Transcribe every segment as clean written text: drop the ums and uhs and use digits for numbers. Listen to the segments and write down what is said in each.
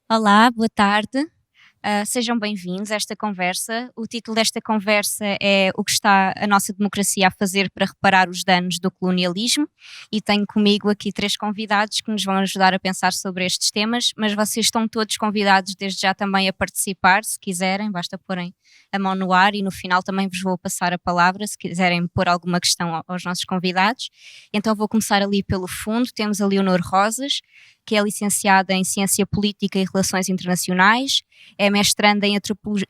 Olá, boa tarde. Sejam bem-vindos a esta conversa. O título desta conversa é O que está a nossa democracia a fazer para reparar os danos do colonialismo, e tenho comigo aqui três convidados que nos vão ajudar a pensar sobre estes temas, mas vocês estão todos convidados desde já também a participar, se quiserem, basta porem a mão no ar e no final também vos vou passar a palavra se quiserem pôr alguma questão aos nossos convidados. Então vou começar ali pelo fundo. Temos a Leonor Rosas, que é licenciada em Ciência Política e Relações Internacionais, é mestranda em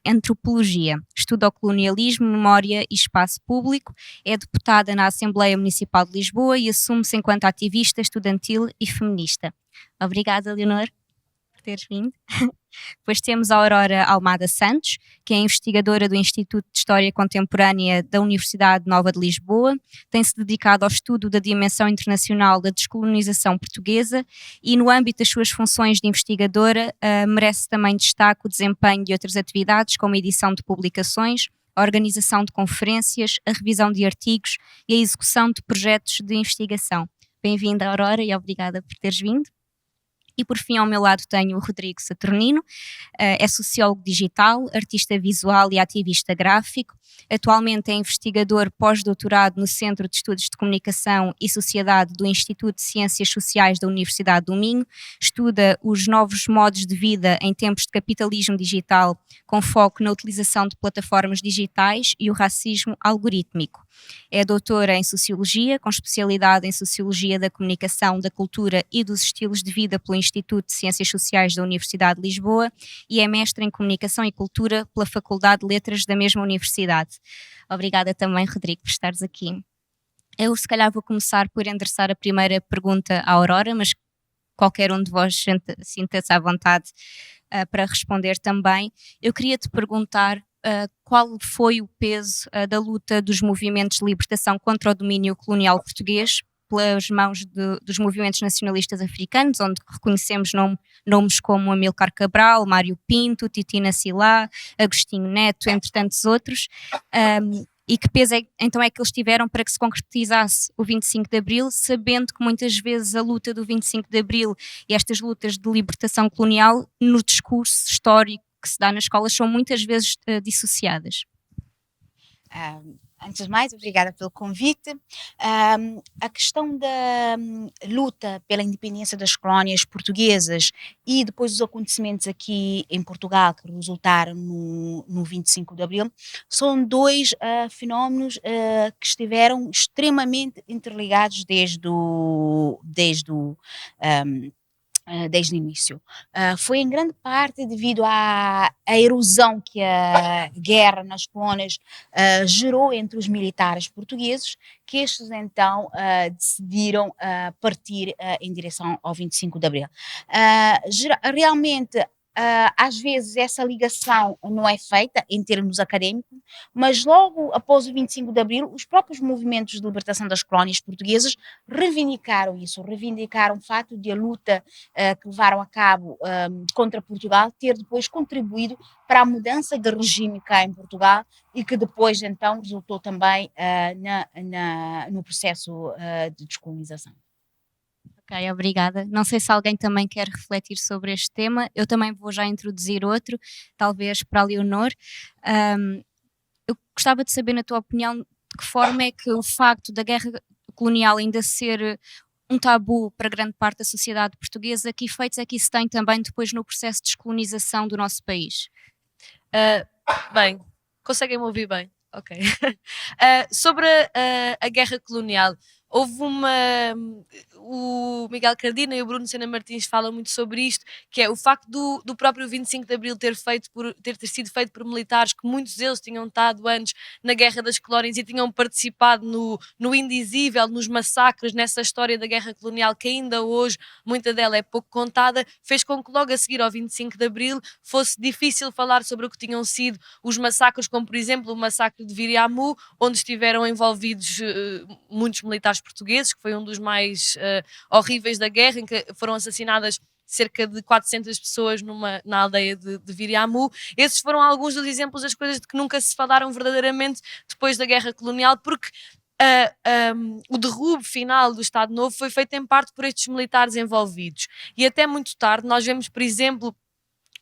Antropologia, estuda o colonialismo, memória e espaço público, é deputada na Assembleia Municipal de Lisboa e assume-se enquanto ativista estudantil e feminista. Obrigada, Leonor, por teres vindo. Depois temos a Aurora Almada Santos, que é investigadora do Instituto de História Contemporânea da Universidade Nova de Lisboa, tem-se dedicado ao estudo da dimensão internacional da descolonização portuguesa e, no âmbito das suas funções de investigadora, merece também destaque o desempenho de outras atividades, como a edição de publicações, a organização de conferências, a revisão de artigos e a execução de projetos de investigação. Bem-vinda, Aurora, e obrigada por teres vindo. E por fim, ao meu lado tenho o Rodrigo Saturnino, é sociólogo digital, artista visual e ativista gráfico. Atualmente é investigador pós-doutorado no Centro de Estudos de Comunicação e Sociedade do Instituto de Ciências Sociais da Universidade do Minho. Estuda os novos modos de vida em tempos de capitalismo digital, com foco na utilização de plataformas digitais e o racismo algorítmico. É doutora em Sociologia, com especialidade em Sociologia da Comunicação, da Cultura e dos Estilos de Vida pelo Instituto de Ciências Sociais da Universidade de Lisboa e é mestre em Comunicação e Cultura pela Faculdade de Letras da mesma universidade. Obrigada também, Rodrigo, por estares aqui. Eu, se calhar, vou começar por endereçar a primeira pergunta à Aurora, mas qualquer um de vós sinta-se à vontade para responder também. Eu queria te perguntar qual foi o peso da luta dos movimentos de libertação contra o domínio colonial português pelas mãos dos movimentos nacionalistas africanos, onde reconhecemos nomes como Amílcar Cabral, Mário Pinto, Titina Silá, Agostinho Neto, entre tantos outros. E que peso então é que eles tiveram para que se concretizasse o 25 de Abril, sabendo que muitas vezes a luta do 25 de Abril e estas lutas de libertação colonial, no discurso histórico que se dá nas escolas, são muitas vezes dissociadas. Antes de mais, obrigada pelo convite. A questão da luta pela independência das colónias portuguesas e depois os acontecimentos aqui em Portugal que resultaram no 25 de Abril são dois fenómenos que estiveram extremamente interligados desde o início. Foi em grande parte devido à erosão que a guerra nas colónias gerou entre os militares portugueses, que estes então decidiram partir em direção ao 25 de Abril. Realmente, às vezes essa ligação não é feita em termos acadêmicos, mas logo após o 25 de Abril, os próprios movimentos de libertação das colónias portuguesas reivindicaram isso, reivindicaram o fato de a luta que levaram a cabo contra Portugal ter depois contribuído para a mudança de regime cá em Portugal e que depois então resultou também no processo de descolonização. Ok, obrigada. Não sei se alguém também quer refletir sobre este tema. Eu também vou já introduzir outro, talvez para a Leonor. Eu gostava de saber, na tua opinião, de que forma é que o facto da guerra colonial ainda ser um tabu para grande parte da sociedade portuguesa, que efeitos é que isso tem também depois no processo de descolonização do nosso país? Bem, conseguem-me ouvir bem? Ok. Sobre a guerra colonial, houve uma. O Miguel Cardina e o Bruno Sena Martins falam muito sobre isto, que é o facto do próprio 25 de Abril ter sido feito por militares que muitos deles tinham estado antes na Guerra das Colónias e tinham participado no indizível, nos massacres, nessa história da guerra colonial que ainda hoje muita dela é pouco contada, fez com que logo a seguir ao 25 de Abril fosse difícil falar sobre o que tinham sido os massacres, como por exemplo o massacre de Viriamu, onde estiveram envolvidos muitos militares portugueses, que foi um dos mais horríveis da guerra, em que foram assassinadas cerca de 400 pessoas na aldeia de Viriamu. Esses foram alguns dos exemplos das coisas de que nunca se falaram verdadeiramente depois da guerra colonial, porque o derrube final do Estado Novo foi feito em parte por estes militares envolvidos. E até muito tarde nós vemos, por exemplo,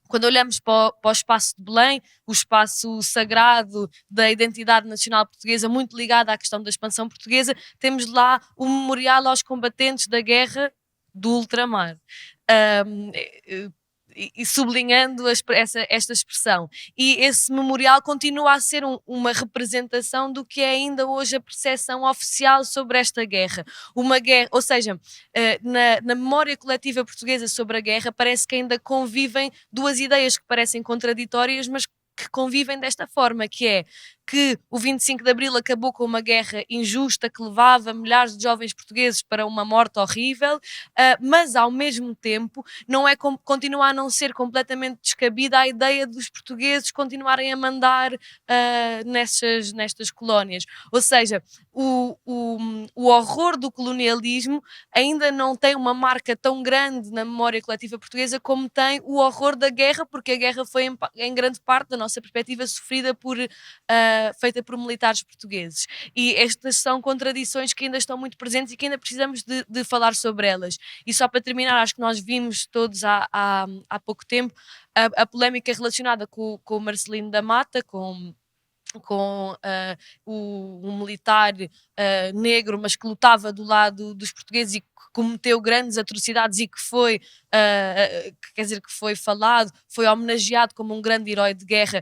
Quando olhamos para o espaço de Belém, o espaço sagrado da identidade nacional portuguesa, muito ligado à questão da expansão portuguesa, temos lá o memorial aos combatentes da guerra do ultramar. Um, e sublinhando esta expressão. E esse memorial continua a ser uma representação do que é ainda hoje a percepção oficial sobre esta guerra. Uma guerra, ou seja, na memória coletiva portuguesa sobre a guerra, parece que ainda convivem duas ideias que parecem contraditórias, mas que convivem desta forma, que é que o 25 de Abril acabou com uma guerra injusta que levava milhares de jovens portugueses para uma morte horrível, mas ao mesmo tempo continua a não ser completamente descabida a ideia dos portugueses continuarem a mandar nestas colónias. Ou seja, o horror do colonialismo ainda não tem uma marca tão grande na memória coletiva portuguesa como tem o horror da guerra, porque a guerra foi em grande parte, da nossa perspectiva, sofrida feita por militares portugueses. E estas são contradições que ainda estão muito presentes e que ainda precisamos de falar sobre elas. E só para terminar, acho que nós vimos todos há pouco tempo a polémica relacionada com o Marcelino da Mata, com um militar negro, mas que lutava do lado dos portugueses e que cometeu grandes atrocidades e que foi, quer dizer, que foi falado, foi homenageado como um grande herói de guerra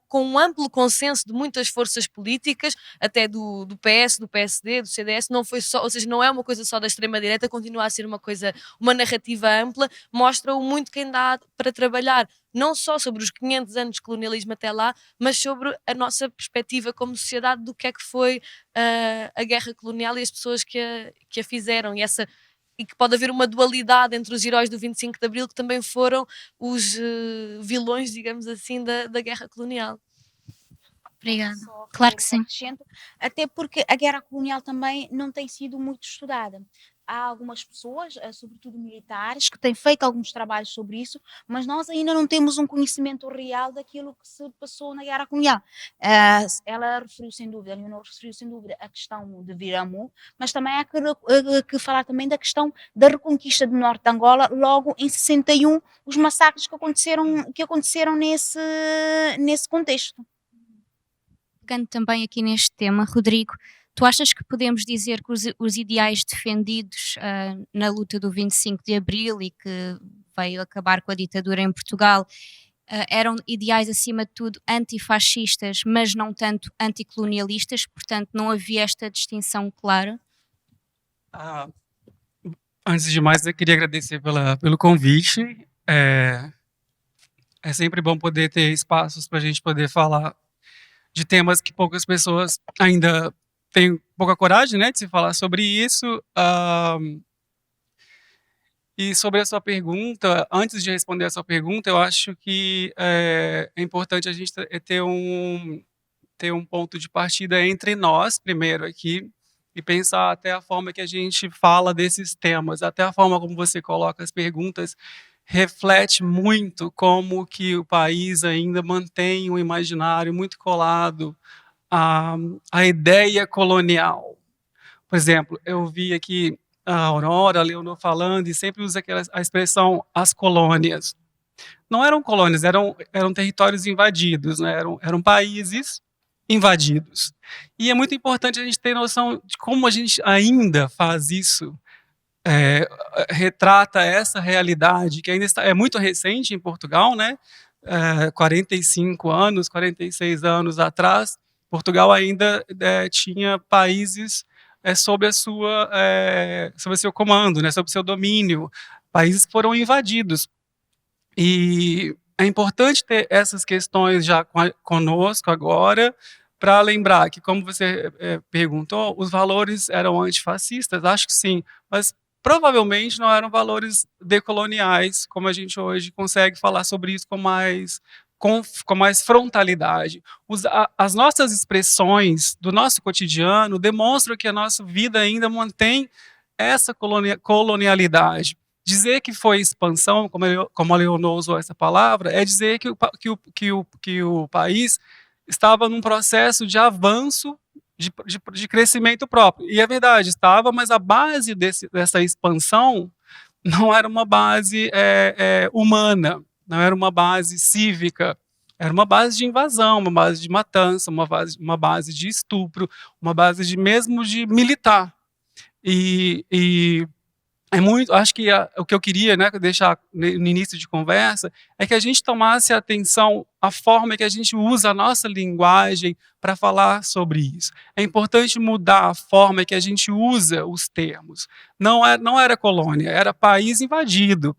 com um amplo consenso de muitas forças políticas, até do PS, do PSD, do CDS, não foi só, ou seja, não é uma coisa só da extrema-direita, continua a ser uma narrativa ampla, mostra o muito que ainda há para trabalhar, não só sobre os 500 anos de colonialismo até lá, mas sobre a nossa perspectiva como sociedade do que é que foi a guerra colonial e as pessoas que a fizeram, e que pode haver uma dualidade entre os heróis do 25 de Abril que também foram os vilões, digamos assim, da guerra colonial. Obrigada. Só Claro que sim. acrescento, até porque a guerra colonial também não tem sido muito estudada. Há algumas pessoas, sobretudo militares, que têm feito alguns trabalhos sobre isso, mas nós ainda não temos um conhecimento real daquilo que se passou na guerra colonial. Ela referiu sem dúvida, a Leonor referiu sem dúvida a questão de Viramu, mas também há que falar também da questão da reconquista do norte de Angola, logo em 61, os massacres que aconteceram nesse contexto. Pegando também aqui neste tema, Rodrigo, tu achas que podemos dizer que os ideais defendidos na luta do 25 de Abril e que veio acabar com a ditadura em Portugal eram ideais, acima de tudo, antifascistas, mas não tanto anticolonialistas, portanto não havia esta distinção clara? Antes de mais, eu queria agradecer pelo convite. É sempre bom poder ter espaços para a gente poder falar de temas que poucas pessoas ainda têm pouca coragem, né, de se falar sobre isso. E sobre a sua pergunta, antes de responder a sua pergunta, eu acho que é importante a gente ter um ponto de partida entre nós, primeiro aqui, e pensar até a forma que a gente fala desses temas, até a forma como você coloca as perguntas, reflete muito como que o país ainda mantém um imaginário muito colado à ideia colonial. Por exemplo, eu vi aqui a Aurora, a Leonor falando, e sempre usa a expressão as colônias. Não eram colônias, eram territórios invadidos, né? Eram países invadidos. E é muito importante a gente ter noção de como a gente ainda faz isso, retrata essa realidade, que ainda é muito recente em Portugal, né? 45 anos, 46 anos atrás, Portugal ainda tinha países sob o seu comando, né? Sob o seu domínio, países que foram invadidos. E é importante ter essas questões já conosco agora, para lembrar que, como você perguntou, os valores eram antifascistas, acho que sim, mas provavelmente não eram valores decoloniais, como a gente hoje consegue falar sobre isso com mais frontalidade. As nossas expressões do nosso cotidiano demonstram que a nossa vida ainda mantém essa colonialidade. Dizer que foi expansão, como a Leonor usou essa palavra, é dizer que o país estava num processo de avanço, de crescimento próprio. E é verdade, estava, mas a base dessa expansão não era uma base humana. não era uma base cívica, era uma base de invasão, uma base de matança, uma base de estupro, uma base mesmo de militar. E é muito, acho que o que eu queria, né, deixar no início de conversa é que a gente tomasse atenção à forma que a gente usa a nossa linguagem para falar sobre isso. É importante mudar a forma que a gente usa os termos. Não era colônia, era país invadido.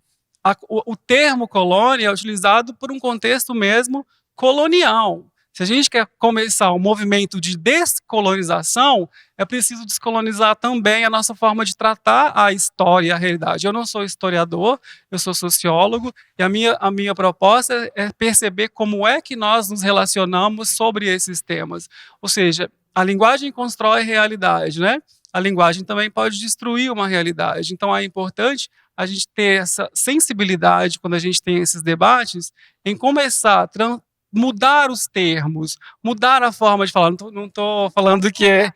O termo colônia é utilizado por um contexto mesmo colonial. Se a gente quer começar um movimento de descolonização, é preciso descolonizar também a nossa forma de tratar a história e a realidade. Eu não sou historiador, eu sou sociólogo, e a minha proposta é perceber como é que nós nos relacionamos sobre esses temas. Ou seja, a linguagem constrói realidade, né? A linguagem também pode destruir uma realidade. Então é importante a gente ter essa sensibilidade, quando a gente tem esses debates, em começar a mudar os termos, mudar a forma de falar. Não estou falando que é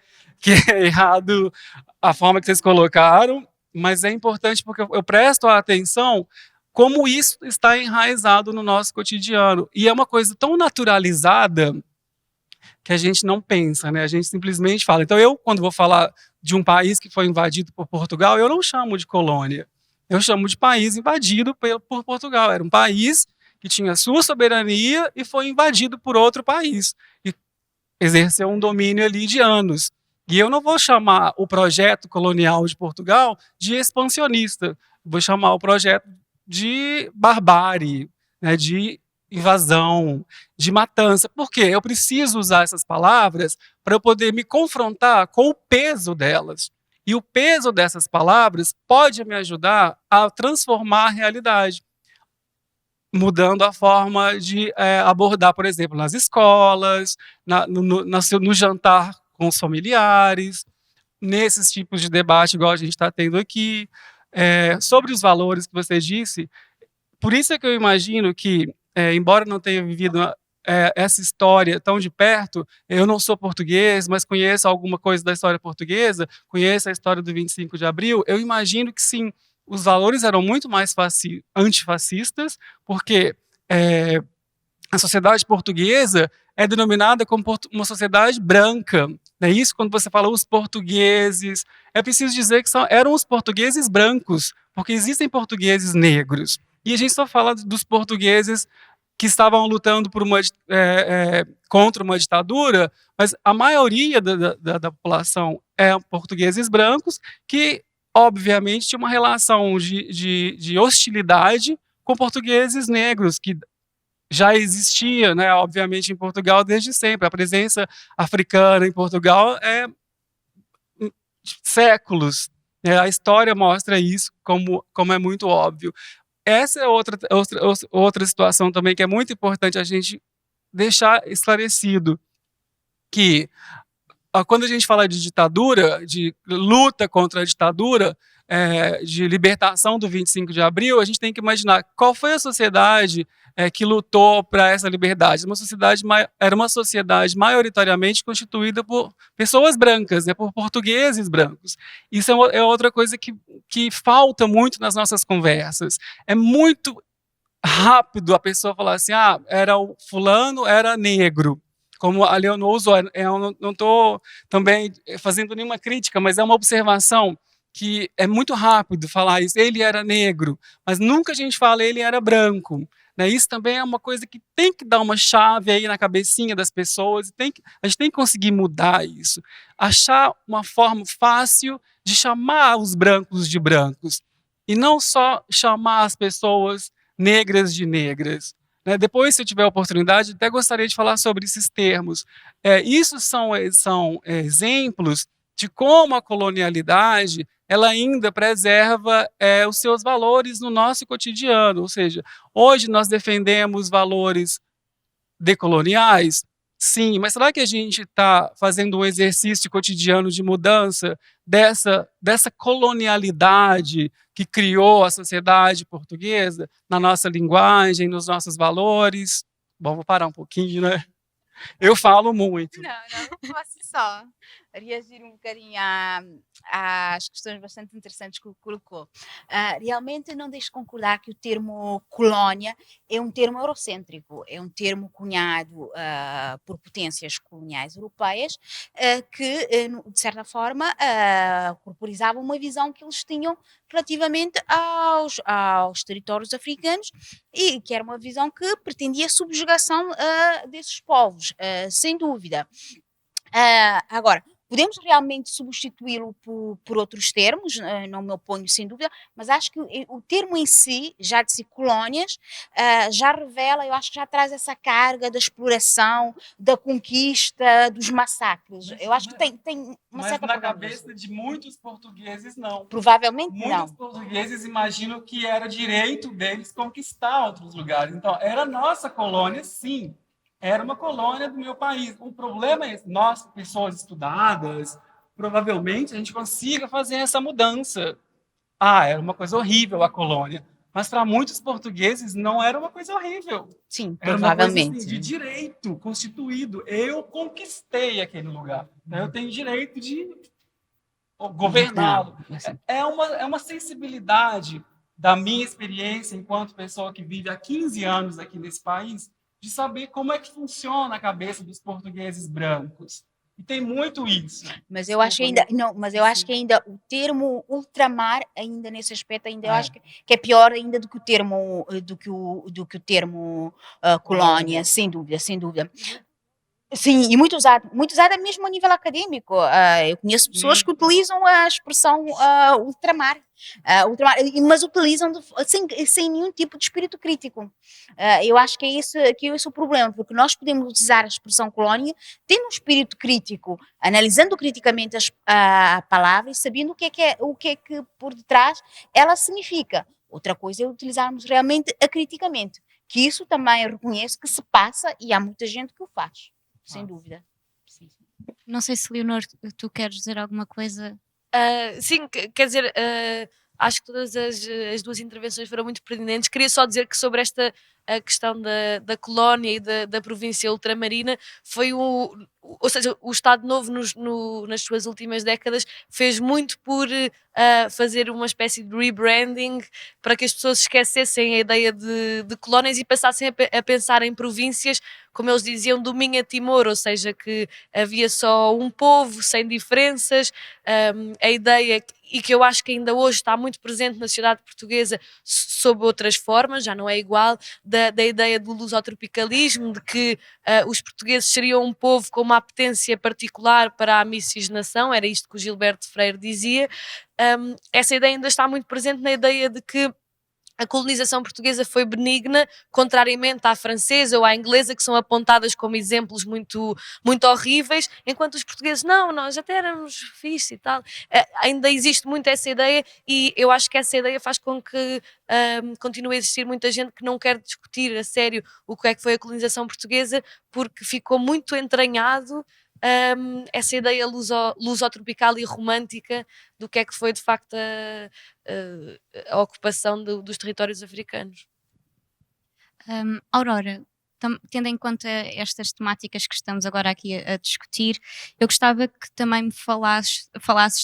errado a forma que vocês colocaram, mas é importante porque eu presto atenção como isso está enraizado no nosso cotidiano. E é uma coisa tão naturalizada que a gente não pensa, né? A gente simplesmente fala. Então quando vou falar de um país que foi invadido por Portugal, eu não chamo de colônia. Eu chamo de país invadido por Portugal. Era um país que tinha sua soberania e foi invadido por outro país. E exerceu um domínio ali de anos. E eu não vou chamar o projeto colonial de Portugal de expansionista. Vou chamar o projeto de barbárie, né, de invasão, de matança. Por quê? Eu preciso usar essas palavras para eu poder me confrontar com o peso delas. E o peso dessas palavras pode me ajudar a transformar a realidade, mudando a forma de abordar, por exemplo, nas escolas, no jantar com os familiares, nesses tipos de debate, igual a gente está tendo aqui, sobre os valores que você disse. Por isso é que eu imagino que, embora não tenha vivido essa história tão de perto, eu não sou português, mas conheço alguma coisa da história portuguesa, conheço a história do 25 de abril, eu imagino que sim, os valores eram muito mais antifascistas, porque a sociedade portuguesa é denominada como uma sociedade branca. Né? Isso, quando você fala os portugueses, é preciso dizer que eram os portugueses brancos, porque existem portugueses negros. E a gente só fala dos portugueses que estavam lutando contra uma ditadura, mas a maioria da população é portugueses brancos que, obviamente, tinha uma relação de hostilidade com portugueses negros, que já existia, né, obviamente, em Portugal desde sempre. A presença africana em Portugal é séculos. Né, a história mostra isso, como é muito óbvio. Essa é outra situação também que é muito importante a gente deixar esclarecido, que quando a gente fala de ditadura, de luta contra a ditadura, de libertação do 25 de abril, a gente tem que imaginar qual foi a sociedade que lutou para essa liberdade. Era uma sociedade maioritariamente constituída por pessoas brancas, né, por portugueses brancos. Isso é outra coisa que falta muito nas nossas conversas. É muito rápido a pessoa falar assim, era o fulano, era negro. Como a Leonor usou, eu não estou também fazendo nenhuma crítica, mas é uma observação que é muito rápido falar isso. Ele era negro, mas nunca a gente fala ele era branco. Né? Isso também é uma coisa que tem que dar uma chave aí na cabecinha das pessoas. A gente tem que conseguir mudar isso. Achar uma forma fácil de chamar os brancos de brancos. E não só chamar as pessoas negras de negras. Né? Depois, se eu tiver oportunidade, até gostaria de falar sobre esses termos. Isso são exemplos de como a colonialidade ela ainda preserva os seus valores no nosso cotidiano. Ou seja, hoje nós defendemos valores decoloniais? Sim, mas será que a gente está fazendo um exercício cotidiano de mudança dessa colonialidade que criou a sociedade portuguesa na nossa linguagem, nos nossos valores? Bom, vou parar um pouquinho, né? Eu falo muito. Não posso só. reagir um bocadinho às questões bastante interessantes que colocou. Realmente não deixo de concordar que o termo colónia é um termo eurocêntrico, é um termo cunhado por potências coloniais europeias que, de certa forma, corporizavam uma visão que eles tinham relativamente aos territórios africanos e que era uma visão que pretendia a subjugação desses povos, sem dúvida. Agora, podemos realmente substituí-lo por outros termos, não me oponho sem dúvida, mas acho que o termo em si, já de si colónias, já revela, eu acho que já traz essa carga da exploração, da conquista, dos massacres. Eu acho que tem uma certa Mas na cabeça de muitos portugueses, não. Provavelmente Muitos não. portugueses imaginam que era direito deles conquistar outros lugares. Então, era nossa colônia, sim. Era uma colônia do meu país. O problema é, nós, pessoas estudadas, provavelmente a gente consiga fazer essa mudança. Era uma coisa horrível a colônia. Mas para muitos portugueses não era uma coisa horrível. Sim, Era uma coisa provavelmente. assim, de direito constituído. Eu conquistei aquele lugar. Eu tenho direito de governá-lo. É uma sensibilidade da minha experiência enquanto pessoa que vive há 15 anos aqui nesse país, de saber como é que funciona a cabeça dos portugueses brancos. E tem muito isso. Mas eu acho que ainda, não, mas eu acho que ainda o termo ultramar, ainda nesse aspecto, ainda eu acho que é pior ainda do que o termo, do que o termo colónia, sem dúvida, sem dúvida. Sim, e muito usado mesmo a nível acadêmico. Eu conheço pessoas que utilizam a expressão ultramar, mas utilizam sem nenhum tipo de espírito crítico. Eu acho que é esse o problema, porque nós podemos usar a expressão colónia tendo um espírito crítico, analisando criticamente a palavra e sabendo o que é que por detrás ela significa. Outra coisa é utilizarmos realmente acriticamente, que isso também eu reconheço que se passa e há muita gente que o faz. Sem dúvida. Sim. Não sei se, Leonor, tu queres dizer alguma coisa? Sim, quer dizer, acho que todas as duas intervenções foram muito pertinentes. Queria só dizer que sobre esta a questão da colónia e da província ultramarina foi ou seja, o Estado Novo nas suas últimas décadas fez muito por fazer uma espécie de rebranding para que as pessoas esquecessem a ideia de colónias e passassem a pensar em províncias, como eles diziam, do Minha Timor, ou seja, que havia só um povo sem diferenças. A ideia, e que eu acho que ainda hoje está muito presente na sociedade portuguesa sob outras formas, já não é igual, da ideia do lusotropicalismo, de que os portugueses seriam um povo com uma apetência particular para a miscigenação, era isto que o Gilberto Freire dizia. Essa ideia ainda está muito presente na ideia de que a colonização portuguesa foi benigna, contrariamente à francesa ou à inglesa, que são apontadas como exemplos muito, muito horríveis, enquanto os portugueses, não, nós até éramos fixe e tal. Ainda existe muito essa ideia e eu acho que essa ideia faz com que continue a existir muita gente que não quer discutir a sério o que é que foi a colonização portuguesa, porque ficou muito entranhado essa ideia lusotropical e romântica do que é que foi de facto a ocupação dos territórios africanos. Aurora, tendo em conta estas temáticas que estamos agora aqui a discutir, eu gostava que também me falasses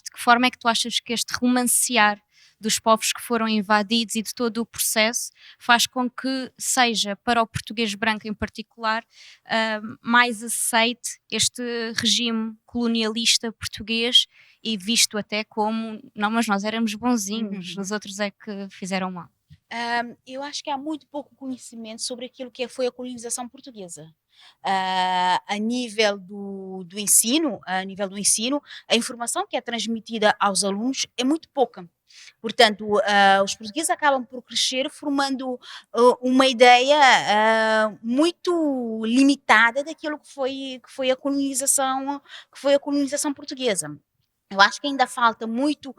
de que forma é que tu achas que este romancear dos povos que foram invadidos e de todo o processo faz com que seja, para o português branco em particular, mais aceite este regime colonialista português e visto até como, não, mas nós éramos bonzinhos, os outros é que fizeram mal. Eu acho que há muito pouco conhecimento sobre aquilo que foi a colonização portuguesa. A nível do ensino, a informação que é transmitida aos alunos é muito pouca. Portanto, os portugueses acabam por crescer formando uma ideia muito limitada daquilo que foi a colonização portuguesa. Eu acho que ainda falta muito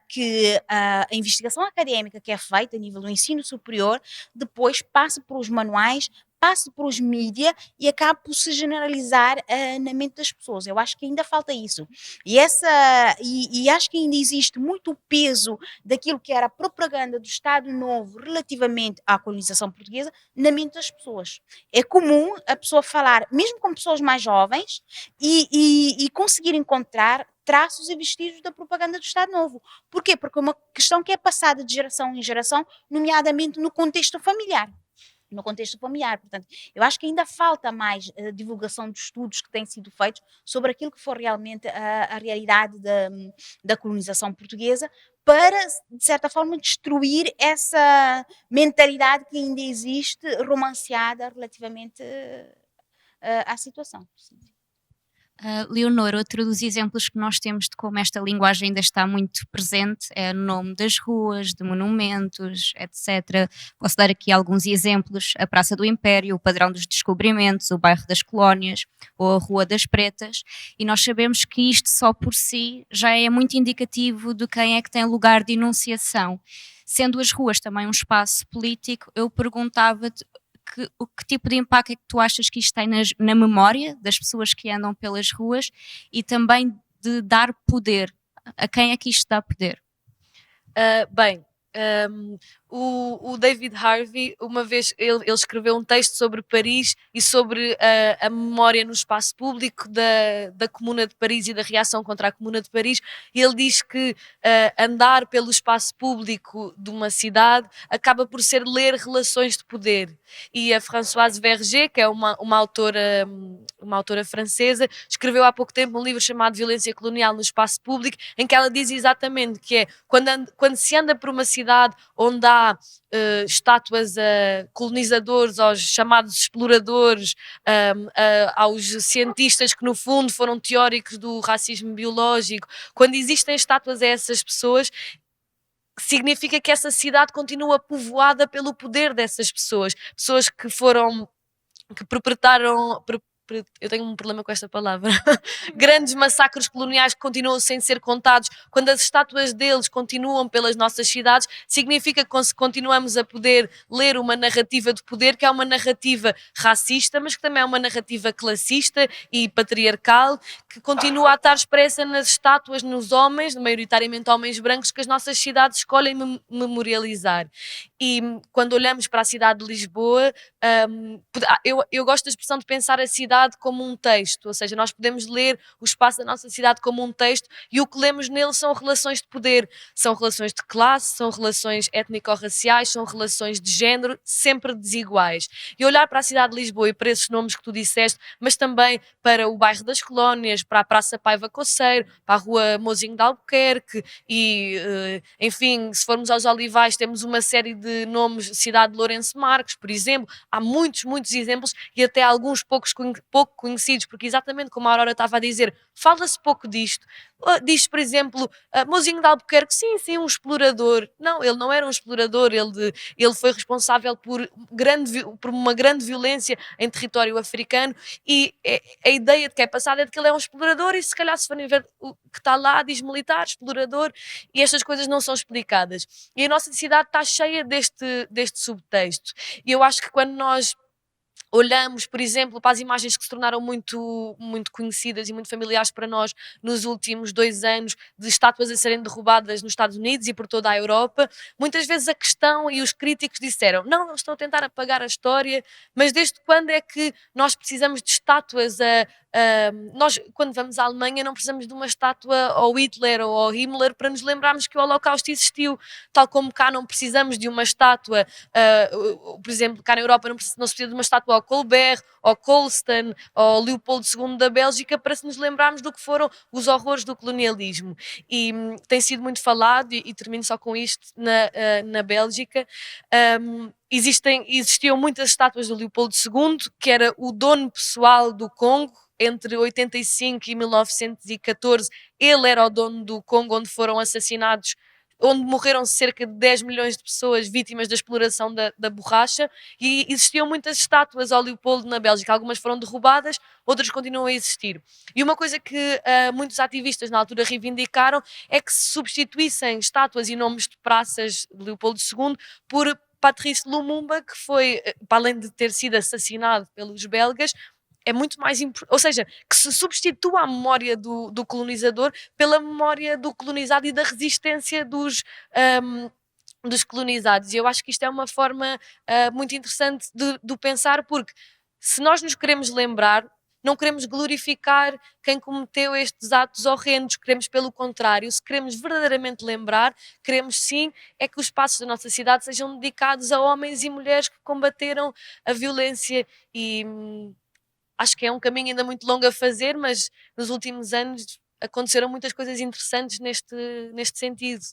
que a investigação académica que é feita a nível do ensino superior depois passe por os manuais passe para os mídias e acabe por se generalizar na mente das pessoas. Eu acho que ainda falta isso. E acho que ainda existe muito peso daquilo que era a propaganda do Estado Novo relativamente à colonização portuguesa na mente das pessoas. É comum a pessoa falar, mesmo com pessoas mais jovens, e conseguir encontrar traços e vestígios da propaganda do Estado Novo. Porquê? Porque é uma questão que é passada de geração em geração, nomeadamente no contexto familiar. No contexto familiar, portanto, eu acho que ainda falta mais divulgação de estudos que têm sido feitos sobre aquilo que foi realmente a realidade da colonização portuguesa, para, de certa forma, destruir essa mentalidade que ainda existe romanceada relativamente à situação. Leonor, outro dos exemplos que nós temos de como esta linguagem ainda está muito presente é o nome das ruas, de monumentos, etc. Posso dar aqui alguns exemplos: a Praça do Império, o Padrão dos Descobrimentos, o Bairro das Colónias ou a Rua das Pretas, e nós sabemos que isto só por si já é muito indicativo de quem é que tem lugar de enunciação. Sendo as ruas também um espaço político, eu perguntava-te que tipo de impacto é que tu achas que isto tem na memória das pessoas que andam pelas ruas e também de dar poder? A quem é que isto dá poder? Bem, o David Harvey, uma vez, ele escreveu um texto sobre Paris e sobre a memória no espaço público da Comuna de Paris e da reação contra a Comuna de Paris, e ele diz que andar pelo espaço público de uma cidade acaba por ser ler relações de poder. E a Françoise Verger, que é uma autora francesa, escreveu há pouco tempo um livro chamado Violência Colonial no Espaço Público, em que ela diz exatamente que é quando se anda por uma cidade onde há estátuas a colonizadores, aos chamados exploradores, aos cientistas que no fundo foram teóricos do racismo biológico, quando existem estátuas a essas pessoas, significa que essa cidade continua povoada pelo poder dessas pessoas, pessoas que perpetraram, eu tenho um problema com esta palavra, grandes massacres coloniais que continuam sem ser contados. Quando as estátuas deles continuam pelas nossas cidades, significa que continuamos a poder ler uma narrativa de poder, que é uma narrativa racista, mas que também é uma narrativa classista e patriarcal, que continua a estar expressa nas estátuas, nos homens, maioritariamente homens brancos, que as nossas cidades escolhem memorializar. E quando olhamos para a cidade de Lisboa, eu gosto da expressão de pensar a cidade como um texto, ou seja, nós podemos ler o espaço da nossa cidade como um texto e o que lemos nele são relações de poder, são relações de classe, são relações étnico-raciais, são relações de género, sempre desiguais. E olhar para a cidade de Lisboa e para esses nomes que tu disseste, mas também para o bairro das Colónias, para a Praça Paiva Coceiro, para a Rua Mozinho de Albuquerque e, enfim, se formos aos Olivais temos uma série de nomes, Cidade de Lourenço Marques, por exemplo. Há muitos exemplos e até alguns pouco conhecidos, porque exatamente como a Aurora estava a dizer, fala-se pouco disto. Diz, por exemplo, Mozinho de Albuquerque, sim, um explorador. Não, ele não era um explorador, ele foi responsável por uma grande violência em território africano e a ideia de que é passada é de que ele é um explorador e se calhar se forem ver o que está lá, diz militar, explorador, e estas coisas não são explicadas. E a nossa cidade está cheia deste subtexto. E eu acho que quando nós olhamos, por exemplo, para as imagens que se tornaram muito conhecidas e muito familiares para nós nos últimos 2 anos, de estátuas a serem derrubadas nos Estados Unidos e por toda a Europa, muitas vezes a questão e os críticos disseram, não, eles estão a tentar apagar a história, mas desde quando é que nós precisamos de estátuas nós, quando vamos à Alemanha, não precisamos de uma estátua ao Hitler ou ao Himmler para nos lembrarmos que o Holocausto existiu, tal como cá não precisamos de uma estátua, por exemplo, cá na Europa não se precisa de uma estátua ao Colbert, ao Colston, ao Leopoldo II da Bélgica para se nos lembrarmos do que foram os horrores do colonialismo. E tem sido muito falado, e termino só com isto, na Bélgica, existiam muitas estátuas do Leopoldo II, que era o dono pessoal do Congo. Entre 85 e 1914, ele era o dono do Congo, onde foram assassinados, onde morreram cerca de 10 milhões de pessoas vítimas da exploração da borracha, e existiam muitas estátuas ao Leopoldo na Bélgica. Algumas foram derrubadas, outras continuam a existir. E uma coisa que muitos ativistas na altura reivindicaram é que se substituíssem estátuas e nomes de praças de Leopoldo II por Patrice Lumumba, que foi, para além de ter sido assassinado pelos belgas, é muito mais importante, ou seja, que se substitua a memória do colonizador pela memória do colonizado e da resistência dos colonizados. E eu acho que isto é uma forma muito interessante de pensar, porque se nós nos queremos lembrar, não queremos glorificar quem cometeu estes atos horrendos, queremos pelo contrário, se queremos verdadeiramente lembrar, queremos sim é que os espaços da nossa cidade sejam dedicados a homens e mulheres que combateram a violência e acho que é um caminho ainda muito longo a fazer, mas nos últimos anos aconteceram muitas coisas interessantes neste sentido.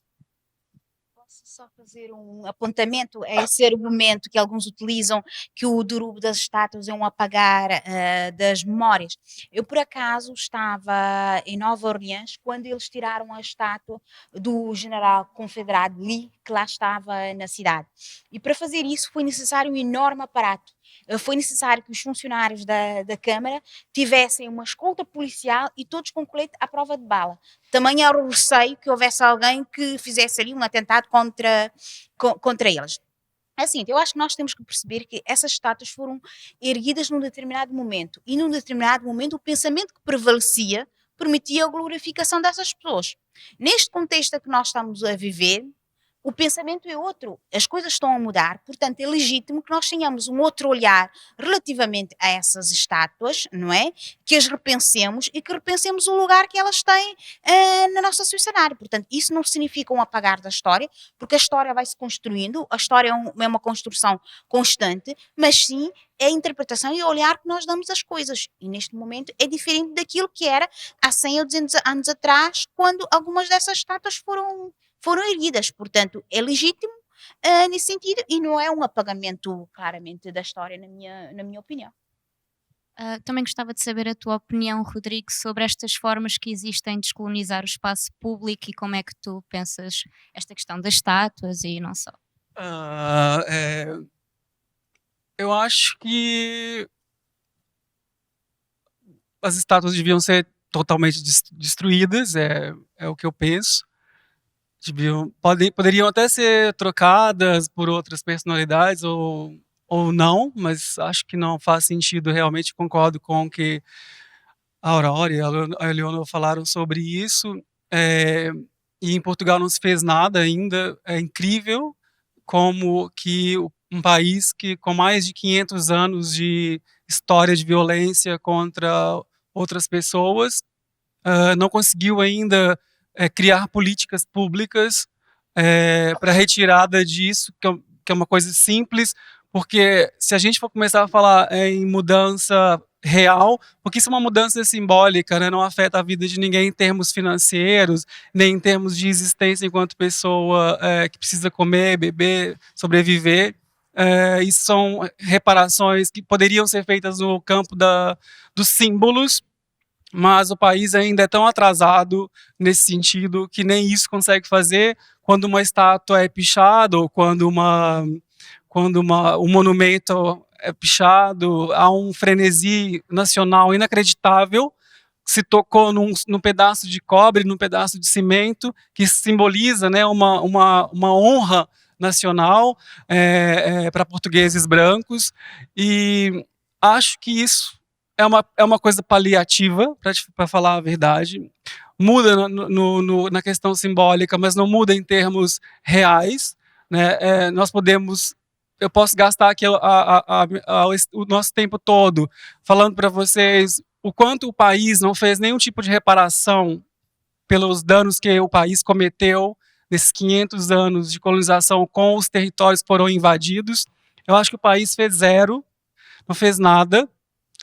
Posso só fazer um apontamento a esse argumento que alguns utilizam, que o derrubo das estátuas é um apagar das memórias. Eu, por acaso, estava em Nova Orleans quando eles tiraram a estátua do general confederado Lee, que lá estava na cidade. E para fazer isso foi necessário um enorme aparato. Foi necessário que os funcionários da Câmara tivessem uma escolta policial e todos com colete à prova de bala. Também era o receio que houvesse alguém que fizesse ali um atentado contra eles. Assim, eu acho que nós temos que perceber que essas estátuas foram erguidas num determinado momento e num determinado momento o pensamento que prevalecia permitia a glorificação dessas pessoas. Neste contexto que nós estamos a viver, o pensamento é outro, as coisas estão a mudar, portanto é legítimo que nós tenhamos um outro olhar relativamente a essas estátuas, não é? Que as repensemos e que repensemos o lugar que elas têm na nossa sociedade. Portanto, isso não significa um apagar da história, porque a história vai se construindo, a história é uma construção constante, mas sim é a interpretação e o olhar que nós damos às coisas. E neste momento é diferente daquilo que era há 100 ou 200 anos atrás, quando algumas dessas estátuas foram erguidas, portanto é legítimo nesse sentido e não é um apagamento claramente da história na minha opinião. Também gostava de saber a tua opinião, Rodrigo, sobre estas formas que existem de descolonizar o espaço público e como é que tu pensas esta questão das estátuas e não só. Eu acho que as estátuas deviam ser totalmente destruídas, é o que eu penso. Poderiam até ser trocadas por outras personalidades ou não, mas acho que não faz sentido realmente. Concordo com o que a Aurora e a Eleonor falaram sobre isso. E em Portugal não se fez nada ainda. É incrível como que um país que com mais de 500 anos de história de violência contra outras pessoas não conseguiu ainda criar políticas públicas para retirada disso, que é uma coisa simples, porque se a gente for começar a falar em mudança real, porque isso é uma mudança simbólica, né? Não afeta a vida de ninguém em termos financeiros, nem em termos de existência enquanto pessoa que precisa comer, beber, sobreviver. Isso são reparações que poderiam ser feitas no campo dos símbolos, mas o país ainda é tão atrasado nesse sentido que nem isso consegue fazer. Quando uma estátua é pichada ou quando um monumento é pichado, há um frenesi nacional inacreditável. Se tocou num pedaço de cobre, num pedaço de cimento, que simboliza, né, uma honra nacional para portugueses brancos, e acho que isso é uma coisa paliativa, para falar a verdade. Muda na questão simbólica, mas não muda em termos reais, né? Eu posso gastar aqui o nosso tempo todo falando para vocês o quanto o país não fez nenhum tipo de reparação pelos danos que o país cometeu nesses 500 anos de colonização com os territórios que foram invadidos. Eu acho que o país fez zero, não fez nada.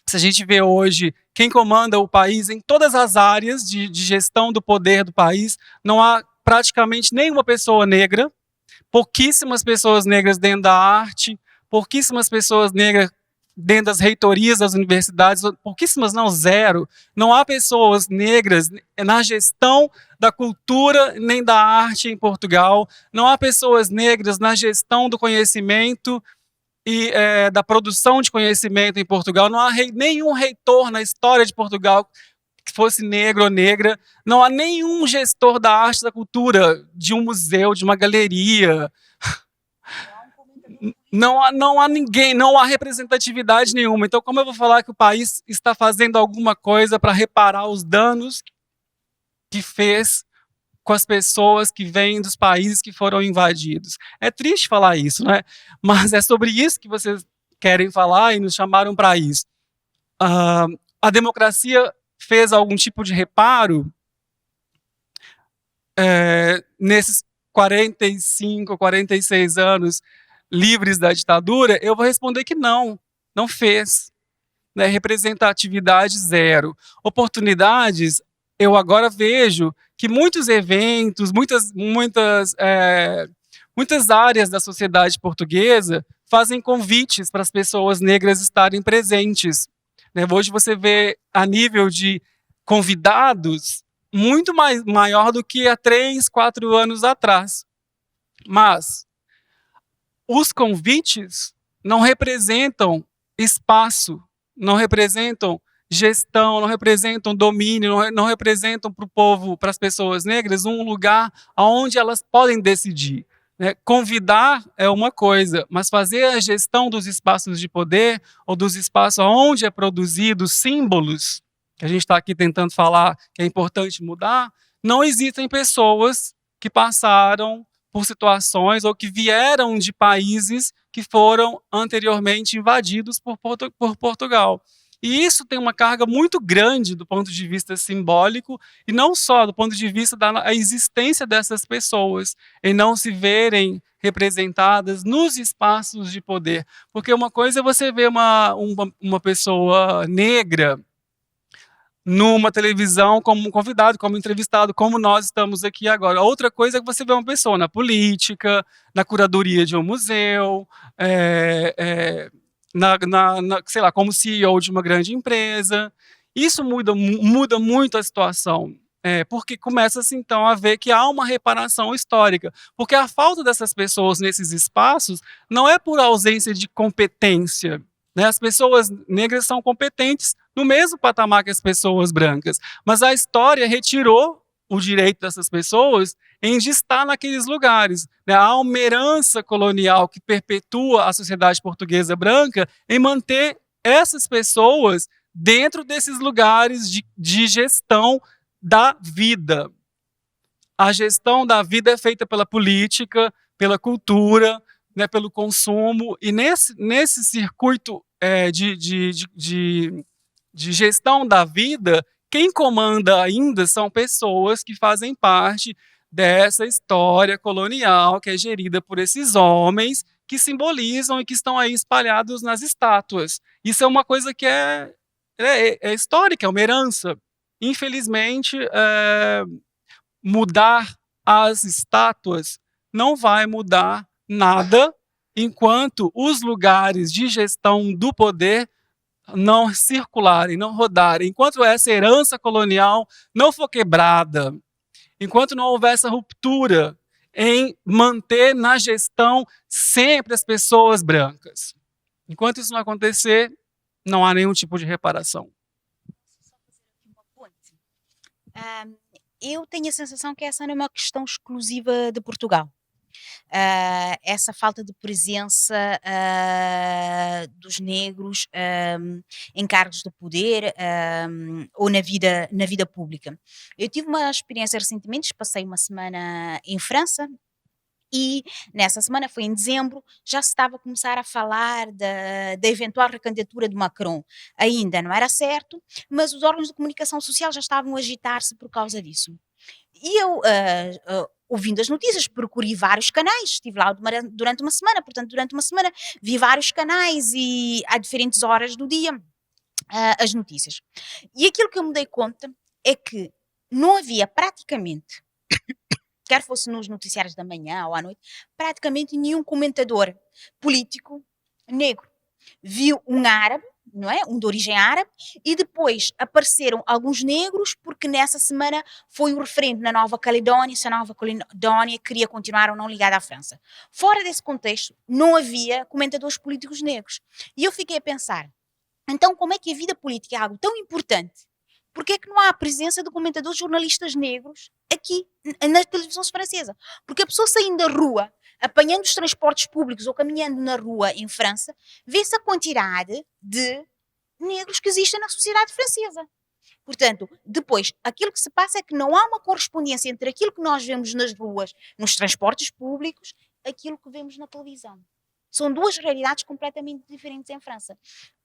Se a gente vê hoje quem comanda o país em todas as áreas de gestão do poder do país, não há praticamente nenhuma pessoa negra, pouquíssimas pessoas negras dentro da arte, pouquíssimas pessoas negras dentro das reitorias das universidades, pouquíssimas não, zero. Não há pessoas negras na gestão da cultura nem da arte em Portugal, não há pessoas negras na gestão do conhecimento e da produção de conhecimento em Portugal. Não há nenhum reitor na história de Portugal que fosse negro ou negra. Não há nenhum gestor da arte e da cultura, de um museu, de uma galeria. não há ninguém, não há representatividade nenhuma. Então, como eu vou falar que o país está fazendo alguma coisa para reparar os danos que fez com as pessoas que vêm dos países que foram invadidos? É triste falar isso, né? Mas é sobre isso que vocês querem falar e nos chamaram para isso. A democracia fez algum tipo de reparo nesses 45, 46 anos livres da ditadura? Eu vou responder que não fez. Né? Representatividade zero. Oportunidades, eu agora vejo que muitos eventos, muitas áreas da sociedade portuguesa fazem convites para as pessoas negras estarem presentes. Né? Hoje você vê, a nível de convidados, muito maior do que há 3, 4 anos atrás. Mas os convites não representam espaço, não representam gestão, não representam domínio, não representam para o povo, para as pessoas negras, um lugar onde elas podem decidir. Né? Convidar é uma coisa, mas fazer a gestão dos espaços de poder ou dos espaços onde é produzido símbolos, que a gente está aqui tentando falar que é importante mudar, não existem pessoas que passaram por situações ou que vieram de países que foram anteriormente invadidos por Portugal. E isso tem uma carga muito grande do ponto de vista simbólico, e não só do ponto de vista da existência dessas pessoas, em não se verem representadas nos espaços de poder. Porque uma coisa é você ver uma pessoa negra numa televisão como um convidado, como entrevistado, como nós estamos aqui agora. Outra coisa é que você vê uma pessoa na política, na curadoria de um museu, sei lá, como CEO de uma grande empresa. Isso muda muito a situação, porque começa-se então a ver que há uma reparação histórica, porque a falta dessas pessoas nesses espaços não é por ausência de competência, né? As pessoas negras são competentes no mesmo patamar que as pessoas brancas, mas a história retirou o direito dessas pessoas em de estar naqueles lugares. Né? Há uma herança colonial que perpetua a sociedade portuguesa branca em manter essas pessoas dentro desses lugares de gestão da vida. A gestão da vida é feita pela política, pela cultura, né, pelo consumo, e nesse circuito de gestão da vida, quem comanda ainda são pessoas que fazem parte dessa história colonial que é gerida por esses homens que simbolizam e que estão aí espalhados nas estátuas. Isso é uma coisa que é histórica, é uma herança. Infelizmente, mudar as estátuas não vai mudar nada enquanto os lugares de gestão do poder não circularem, não rodarem, enquanto essa herança colonial não for quebrada, enquanto não houver essa ruptura em manter na gestão sempre as pessoas brancas. Enquanto isso não acontecer, não há nenhum tipo de reparação. Eu tenho a sensação que essa não é uma questão exclusiva de Portugal. Essa falta de presença dos negros em cargos de poder ou na vida pública. Eu tive uma experiência recentemente, passei uma semana em França, e nessa semana, foi em dezembro, já se estava a começar a falar da eventual recandidatura de Macron. Ainda não era certo, mas os órgãos de comunicação social já estavam a agitar-se por causa disso. E eu, ouvindo as notícias, procurei vários canais, estive lá durante uma semana, portanto, durante uma semana vi vários canais e a diferentes horas do dia as notícias. E aquilo que eu me dei conta é que não havia praticamente, quer fosse nos noticiários da manhã ou à noite, praticamente nenhum comentador político negro. Viu um árabe, não é? Um de origem árabe, e depois apareceram alguns negros, porque nessa semana foi o referendo na Nova Caledónia, se a Nova Caledónia queria continuar ou não ligada à França. Fora desse contexto, não havia comentadores políticos negros. E eu fiquei a pensar, então como é que a vida política é algo tão importante? Porquê é que não há a presença de comentadores jornalistas negros aqui na televisão francesa? Porque a pessoa saindo da rua apanhando os transportes públicos ou caminhando na rua em França, vê-se a quantidade de negros que existem na sociedade francesa. Portanto, depois, aquilo que se passa é que não há uma correspondência entre aquilo que nós vemos nas ruas, nos transportes públicos, aquilo que vemos na televisão. São duas realidades completamente diferentes em França.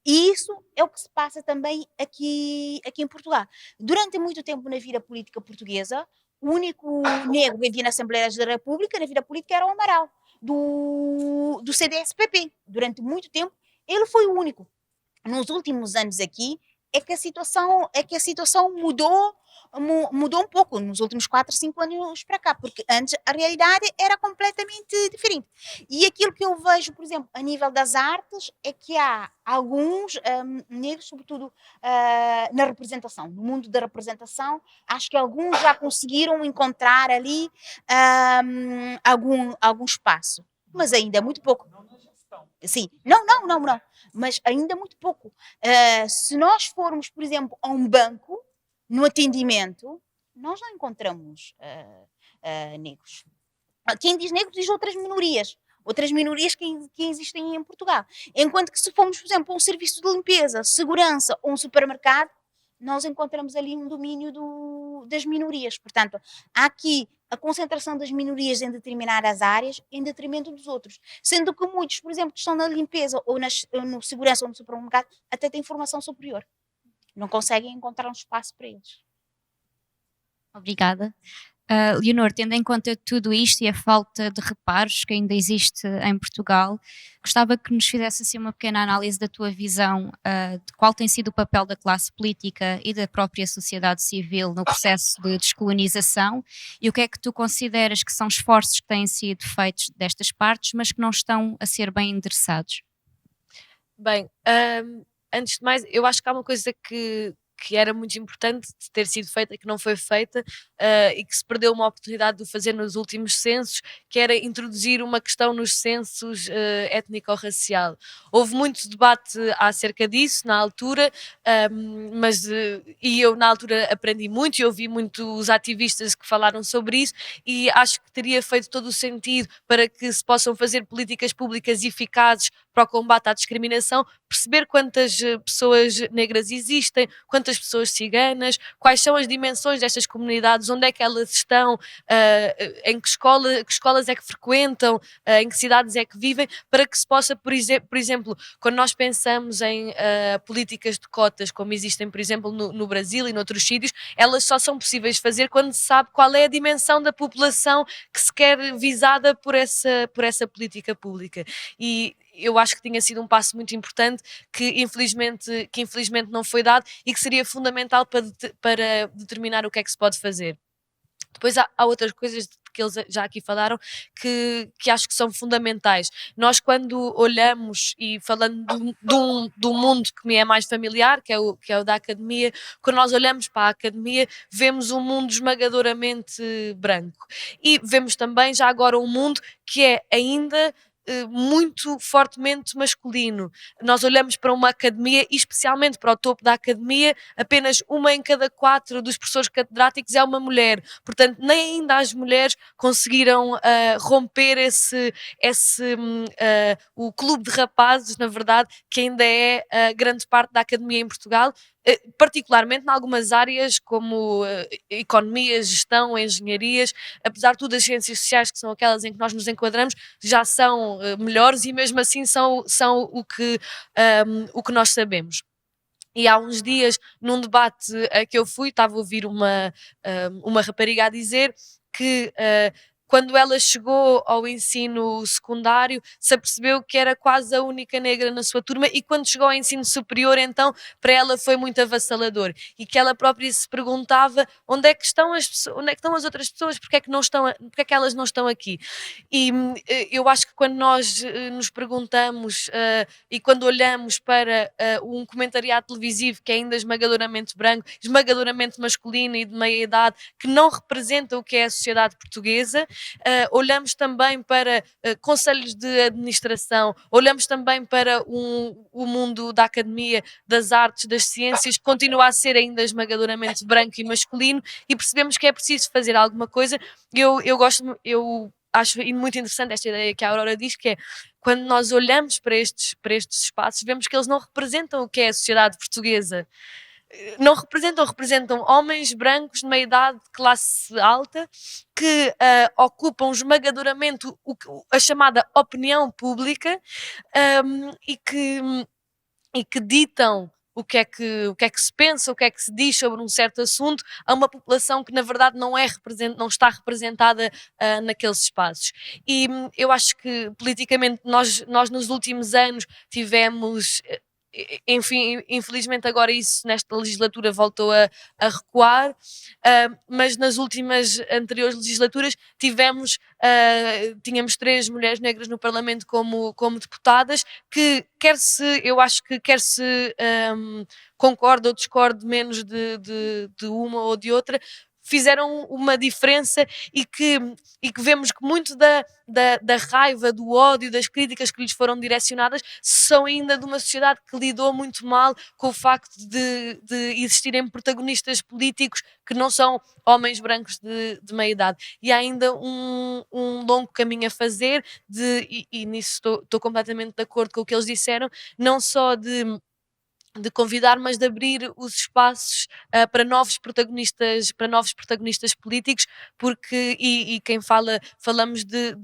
E isso é o que se passa também aqui em Portugal. Durante muito tempo na vida política portuguesa, o único negro que havia na Assembleia da República, na vida política, era o Amaral, do CDS-PP. Durante muito tempo, ele foi o único. Nos últimos anos aqui, é que a situação mudou um pouco nos últimos 4, 5 anos para cá, porque antes a realidade era completamente diferente. E aquilo que eu vejo, por exemplo, a nível das artes, é que há alguns negros, sobretudo na representação, no mundo da representação, acho que alguns já conseguiram encontrar ali algum espaço, mas ainda é muito pouco. Sim, não, mas ainda muito pouco. Se nós formos, por exemplo, a um banco, no atendimento, nós não encontramos negros. Quem diz negros diz outras minorias que existem em Portugal. Enquanto que se formos, por exemplo, a um serviço de limpeza, segurança ou um supermercado, nós encontramos ali um domínio das minorias. Portanto, há aqui a concentração das minorias em determinadas áreas em detrimento dos outros. Sendo que muitos, por exemplo, que estão na limpeza ou no segurança ou no supermercado, até têm formação superior. Não conseguem encontrar um espaço para eles. Obrigada. Leonor, tendo em conta tudo isto e a falta de reparos que ainda existe em Portugal, gostava que nos fizesse assim uma pequena análise da tua visão de qual tem sido o papel da classe política e da própria sociedade civil no processo de descolonização e o que é que tu consideras que são esforços que têm sido feitos destas partes, mas que não estão a ser bem endereçados. Bem, antes de mais, eu acho que há uma coisa que era muito importante de ter sido feita, que não foi feita e que se perdeu uma oportunidade de fazer nos últimos censos, que era introduzir uma questão nos censos étnico-racial. Houve muito debate acerca disso na altura, e eu na altura aprendi muito e ouvi muitos ativistas que falaram sobre isso e acho que teria feito todo o sentido para que se possam fazer políticas públicas eficazes para o combate à discriminação, perceber quantas pessoas negras existem, quantas pessoas ciganas, quais são as dimensões destas comunidades, onde é que elas estão, em que escolas é que frequentam, em que cidades é que vivem, para que se possa, por exemplo, quando nós pensamos em políticas de cotas, como existem, por exemplo, no Brasil e noutros sítios, elas só são possíveis fazer quando se sabe qual é a dimensão da população que se quer visada por essa política pública. E eu acho que tinha sido um passo muito importante que infelizmente não foi dado e que seria fundamental para determinar o que é que se pode fazer. Depois há outras coisas que eles já aqui falaram que acho que são fundamentais. Nós quando olhamos, e falando do mundo que me é mais familiar, que é o da academia, quando nós olhamos para a academia, vemos um mundo esmagadoramente branco. E vemos também já agora um mundo que é ainda muito fortemente masculino. Nós olhamos para uma academia e especialmente para o topo da academia, apenas 1 em cada 4 dos professores catedráticos é uma mulher. Portanto, nem ainda as mulheres conseguiram romper o clube de rapazes, na verdade, que ainda é grande parte da academia em Portugal, particularmente em algumas áreas como economia, gestão, engenharias, apesar de tudo as ciências sociais, que são aquelas em que nós nos enquadramos, já são melhores e mesmo assim são o que nós sabemos. E há uns dias, num debate a que eu fui, estava a ouvir uma rapariga a dizer que quando ela chegou ao ensino secundário, se apercebeu que era quase a única negra na sua turma e quando chegou ao ensino superior, então, para ela foi muito avassalador e que ela própria se perguntava onde é que estão as outras pessoas, porque é que elas não estão aqui? E eu acho que quando nós nos perguntamos e quando olhamos para um comentariado televisivo que é ainda esmagadoramente branco, esmagadoramente masculino e de meia idade, que não representa o que é a sociedade portuguesa, olhamos também para conselhos de administração, olhamos também para o mundo da academia, das artes, das ciências, que continua a ser ainda esmagadoramente branco e masculino, e percebemos que é preciso fazer alguma coisa. Eu acho muito interessante esta ideia que a Aurora diz, que é quando nós olhamos para estes espaços, vemos que eles não representam o que é a sociedade portuguesa. Não representam homens brancos de meia idade, de classe alta, que ocupam esmagadoramente a chamada opinião pública, e que ditam o que é que se pensa, o que é que se diz sobre um certo assunto a uma população que na verdade não está representada naqueles espaços. E eu acho que politicamente nós nos últimos anos tivemos, enfim, infelizmente agora isso nesta legislatura voltou a recuar, mas nas últimas anteriores legislaturas tínhamos 3 mulheres negras no Parlamento como deputadas, que eu acho que quer se concorde ou discorde menos de uma ou de outra, fizeram uma diferença e que vemos que muito da raiva, do ódio, das críticas que lhes foram direcionadas são ainda de uma sociedade que lidou muito mal com o facto de existirem protagonistas políticos que não são homens brancos de meia idade. E há ainda um longo caminho a fazer e nisso estou completamente de acordo com o que eles disseram, não só de convidar, mas de abrir os espaços para novos protagonistas políticos, porque quem falamos de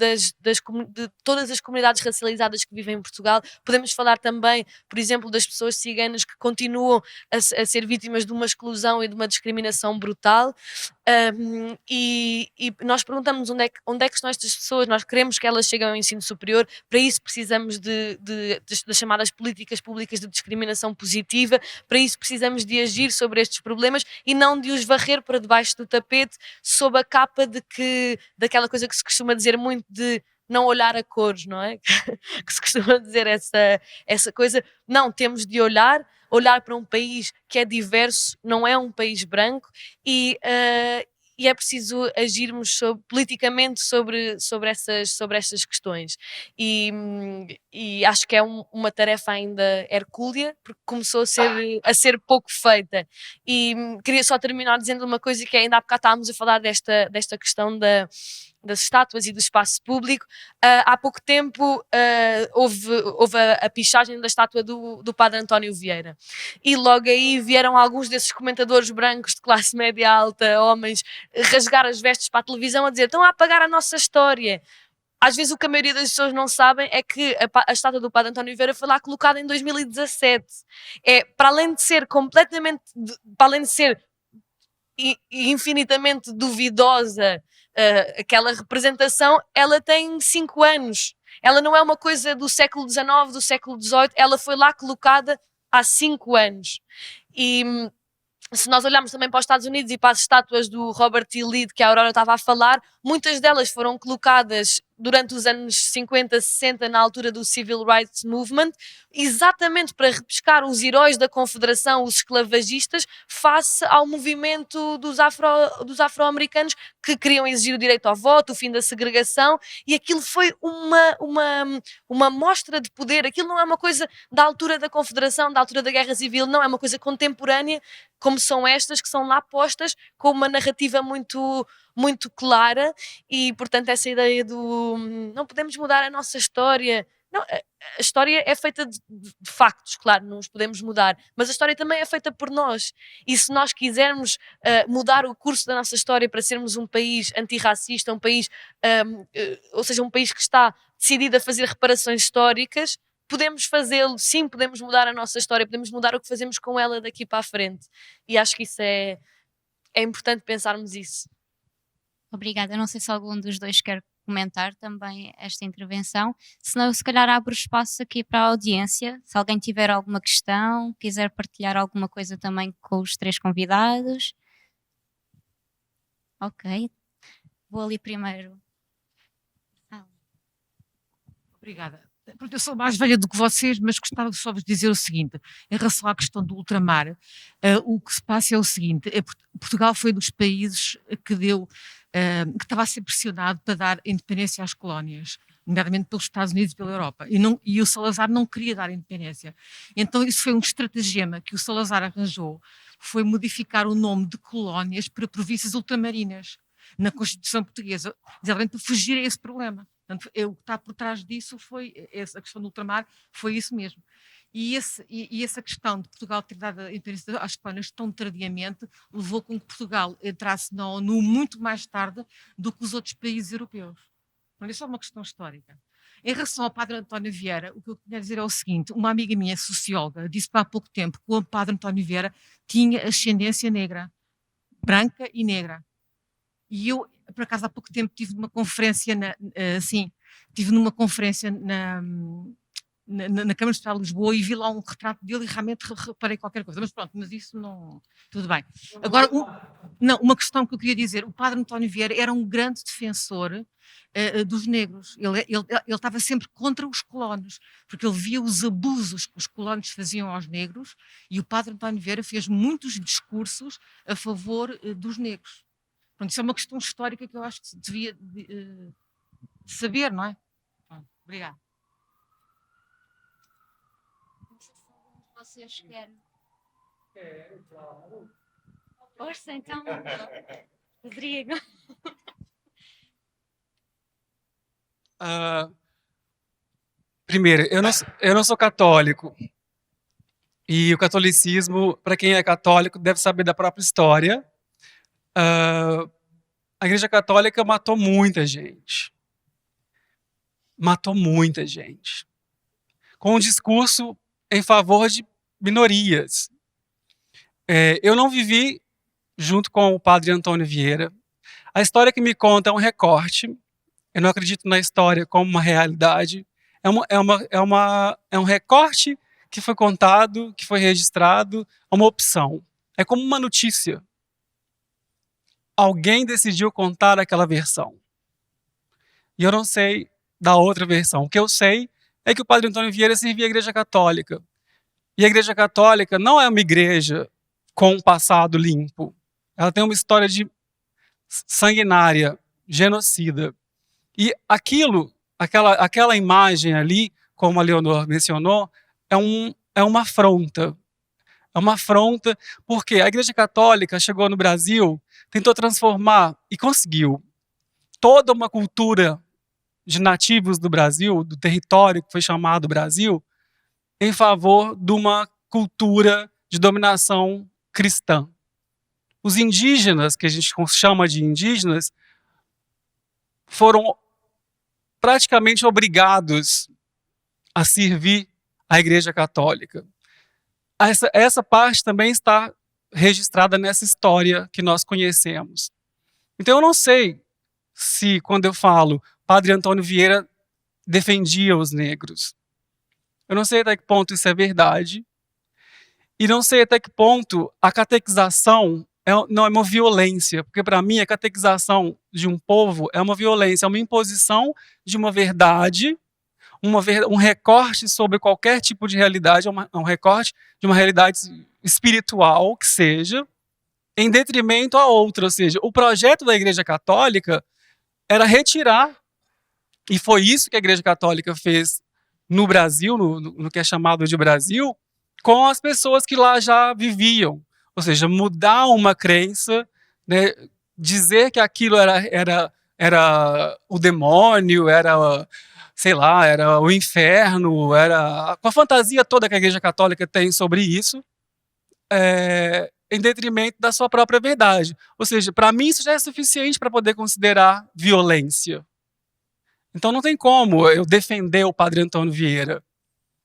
todas as comunidades racializadas que vivem em Portugal. Podemos falar também, por exemplo, das pessoas ciganas que continuam a ser vítimas de uma exclusão e de uma discriminação brutal. E nós perguntamos onde é que estão estas pessoas. Nós queremos que elas cheguem ao ensino superior, para isso precisamos das chamadas políticas públicas de discriminação positiva, para isso precisamos de agir sobre estes problemas e não de os varrer para debaixo do tapete sob a capa daquela coisa que se costuma dizer muito de não olhar a cores, não é? Que se costuma dizer essa coisa. Não, temos de olhar para um país que é diverso, não é um país branco, e é preciso agirmos politicamente sobre essas questões. E acho que é uma tarefa ainda hercúlea, porque começou a ser pouco feita. E queria só terminar dizendo uma coisa, que ainda há bocado estávamos a falar desta questão das estátuas e do espaço público. Há pouco tempo houve a pichagem da estátua do Padre António Vieira, e logo aí vieram alguns desses comentadores brancos de classe média alta, homens, rasgar as vestes para a televisão a dizer: estão a apagar a nossa história. Às vezes o que a maioria das pessoas não sabem é que a estátua do Padre António Vieira foi lá colocada em 2017. Para além de ser infinitamente duvidosa, aquela representação, ela tem 5 anos. Ela não é uma coisa do século XIX, do século XVIII, ela foi lá colocada há 5 anos. E se nós olharmos também para os Estados Unidos e para as estátuas do Robert E. Lee, que a Aurora estava a falar, muitas delas foram colocadas durante os anos 50, 60, na altura do Civil Rights Movement, exatamente para repescar os heróis da Confederação, os esclavagistas, face ao movimento dos afro-americanos que queriam exigir o direito ao voto, o fim da segregação, e aquilo foi uma mostra de poder. Aquilo não é uma coisa da altura da Confederação, da altura da Guerra Civil, não, é uma coisa contemporânea, como são estas, que são lá postas com uma narrativa muito, muito clara. E portanto essa ideia do não podemos mudar a nossa história, não, a história é feita de factos, claro, não os podemos mudar, mas a história também é feita por nós, e se nós quisermos mudar o curso da nossa história para sermos um país antirracista, um país, ou seja, um país que está decidido a fazer reparações históricas, podemos fazê-lo. Sim, podemos mudar a nossa história, podemos mudar o que fazemos com ela daqui para a frente, e acho que isso é importante pensarmos isso. Obrigada. Não sei se algum dos dois quer comentar também esta intervenção. Senão, eu se calhar abro espaço aqui para a audiência. Se alguém tiver alguma questão, quiser partilhar alguma coisa também com os 3 convidados. Ok. Vou ali primeiro. Obrigada. Porque eu sou mais velha do que vocês, mas gostava só de vos dizer o seguinte: em relação à questão do ultramar, o que se passa é o seguinte: Portugal foi um dos países que que estava a ser pressionado para dar independência às colónias, nomeadamente pelos Estados Unidos e pela Europa, e o Salazar não queria dar independência. Então isso foi um estratagema que o Salazar arranjou, foi modificar o nome de colónias para províncias ultramarinas. na Constituição Portuguesa, exatamente para fugir a esse problema. Portanto, o que está por trás disso foi, a questão do ultramar, foi isso mesmo. E essa questão de Portugal ter dado a independência às colónias tão tardiamente levou com que Portugal entrasse na ONU muito mais tarde do que os outros países europeus. Então, isso é uma questão histórica. Em relação ao padre António Vieira, o que eu queria dizer é o seguinte: uma amiga minha, socióloga, disse-me há pouco tempo que o padre António Vieira tinha ascendência negra, branca e negra. E eu, por acaso, há pouco tempo tive numa conferência, na Câmara de Estado de Lisboa e vi lá um retrato dele e realmente reparei qualquer coisa. Mas pronto, mas isso não... Tudo bem. Agora, uma questão que eu queria dizer. O padre António Vieira era um grande defensor dos negros. Ele estava sempre contra os colonos, porque ele via os abusos que os colonos faziam aos negros, e o padre António Vieira fez muitos discursos a favor dos negros. Pronto, isso é uma questão histórica que eu acho que se devia de saber, não é? Pronto, obrigada. Vocês querem? Claro. Força, então. Rodrigo. Primeiro, eu não sou católico. E o catolicismo, para quem é católico, deve saber da própria história. A Igreja Católica matou muita gente. Matou muita gente. Com um discurso em favor de minorias. Eu não vivi junto com o padre Antônio Vieira. A história que me conta é um recorte. Eu não acredito na história como uma realidade. É um recorte que foi contado, que foi registrado, é uma opção. É como uma notícia. Alguém decidiu contar aquela versão. E eu não sei da outra versão. O que eu sei é que o padre Antônio Vieira servia a Igreja Católica. E a Igreja Católica não é uma igreja com um passado limpo. Ela tem uma história de sanguinária, genocida. E aquela imagem ali, como a Leonor mencionou, é uma afronta. É uma afronta porque a Igreja Católica chegou no Brasil, tentou transformar e conseguiu toda uma cultura de nativos do Brasil, do território que foi chamado Brasil, em favor de uma cultura de dominação cristã. Os indígenas, que a gente chama de indígenas, foram praticamente obrigados a servir a Igreja Católica. Essa parte também está registrada nessa história que nós conhecemos. Então eu não sei se, quando eu falo, Padre Antônio Vieira defendia os negros. Eu não sei até que ponto isso é verdade. E não sei até que ponto a catequização não é uma violência. Porque, para mim, a catequização de um povo é uma violência, é uma imposição de uma verdade, um recorte sobre qualquer tipo de realidade, um recorte de uma realidade espiritual que seja, em detrimento a outra. Ou seja, o projeto da Igreja Católica era retirar, e foi isso que a Igreja Católica fez no Brasil, no que é chamado de Brasil, com as pessoas que lá já viviam. Ou seja, mudar uma crença, né, dizer que aquilo era o demônio, era, sei lá, era o inferno, era com a fantasia toda que a Igreja Católica tem sobre isso, em detrimento da sua própria verdade. Ou seja, para mim isso já é suficiente para poder considerar violência. Então não tem como eu defender o Padre Antônio Vieira.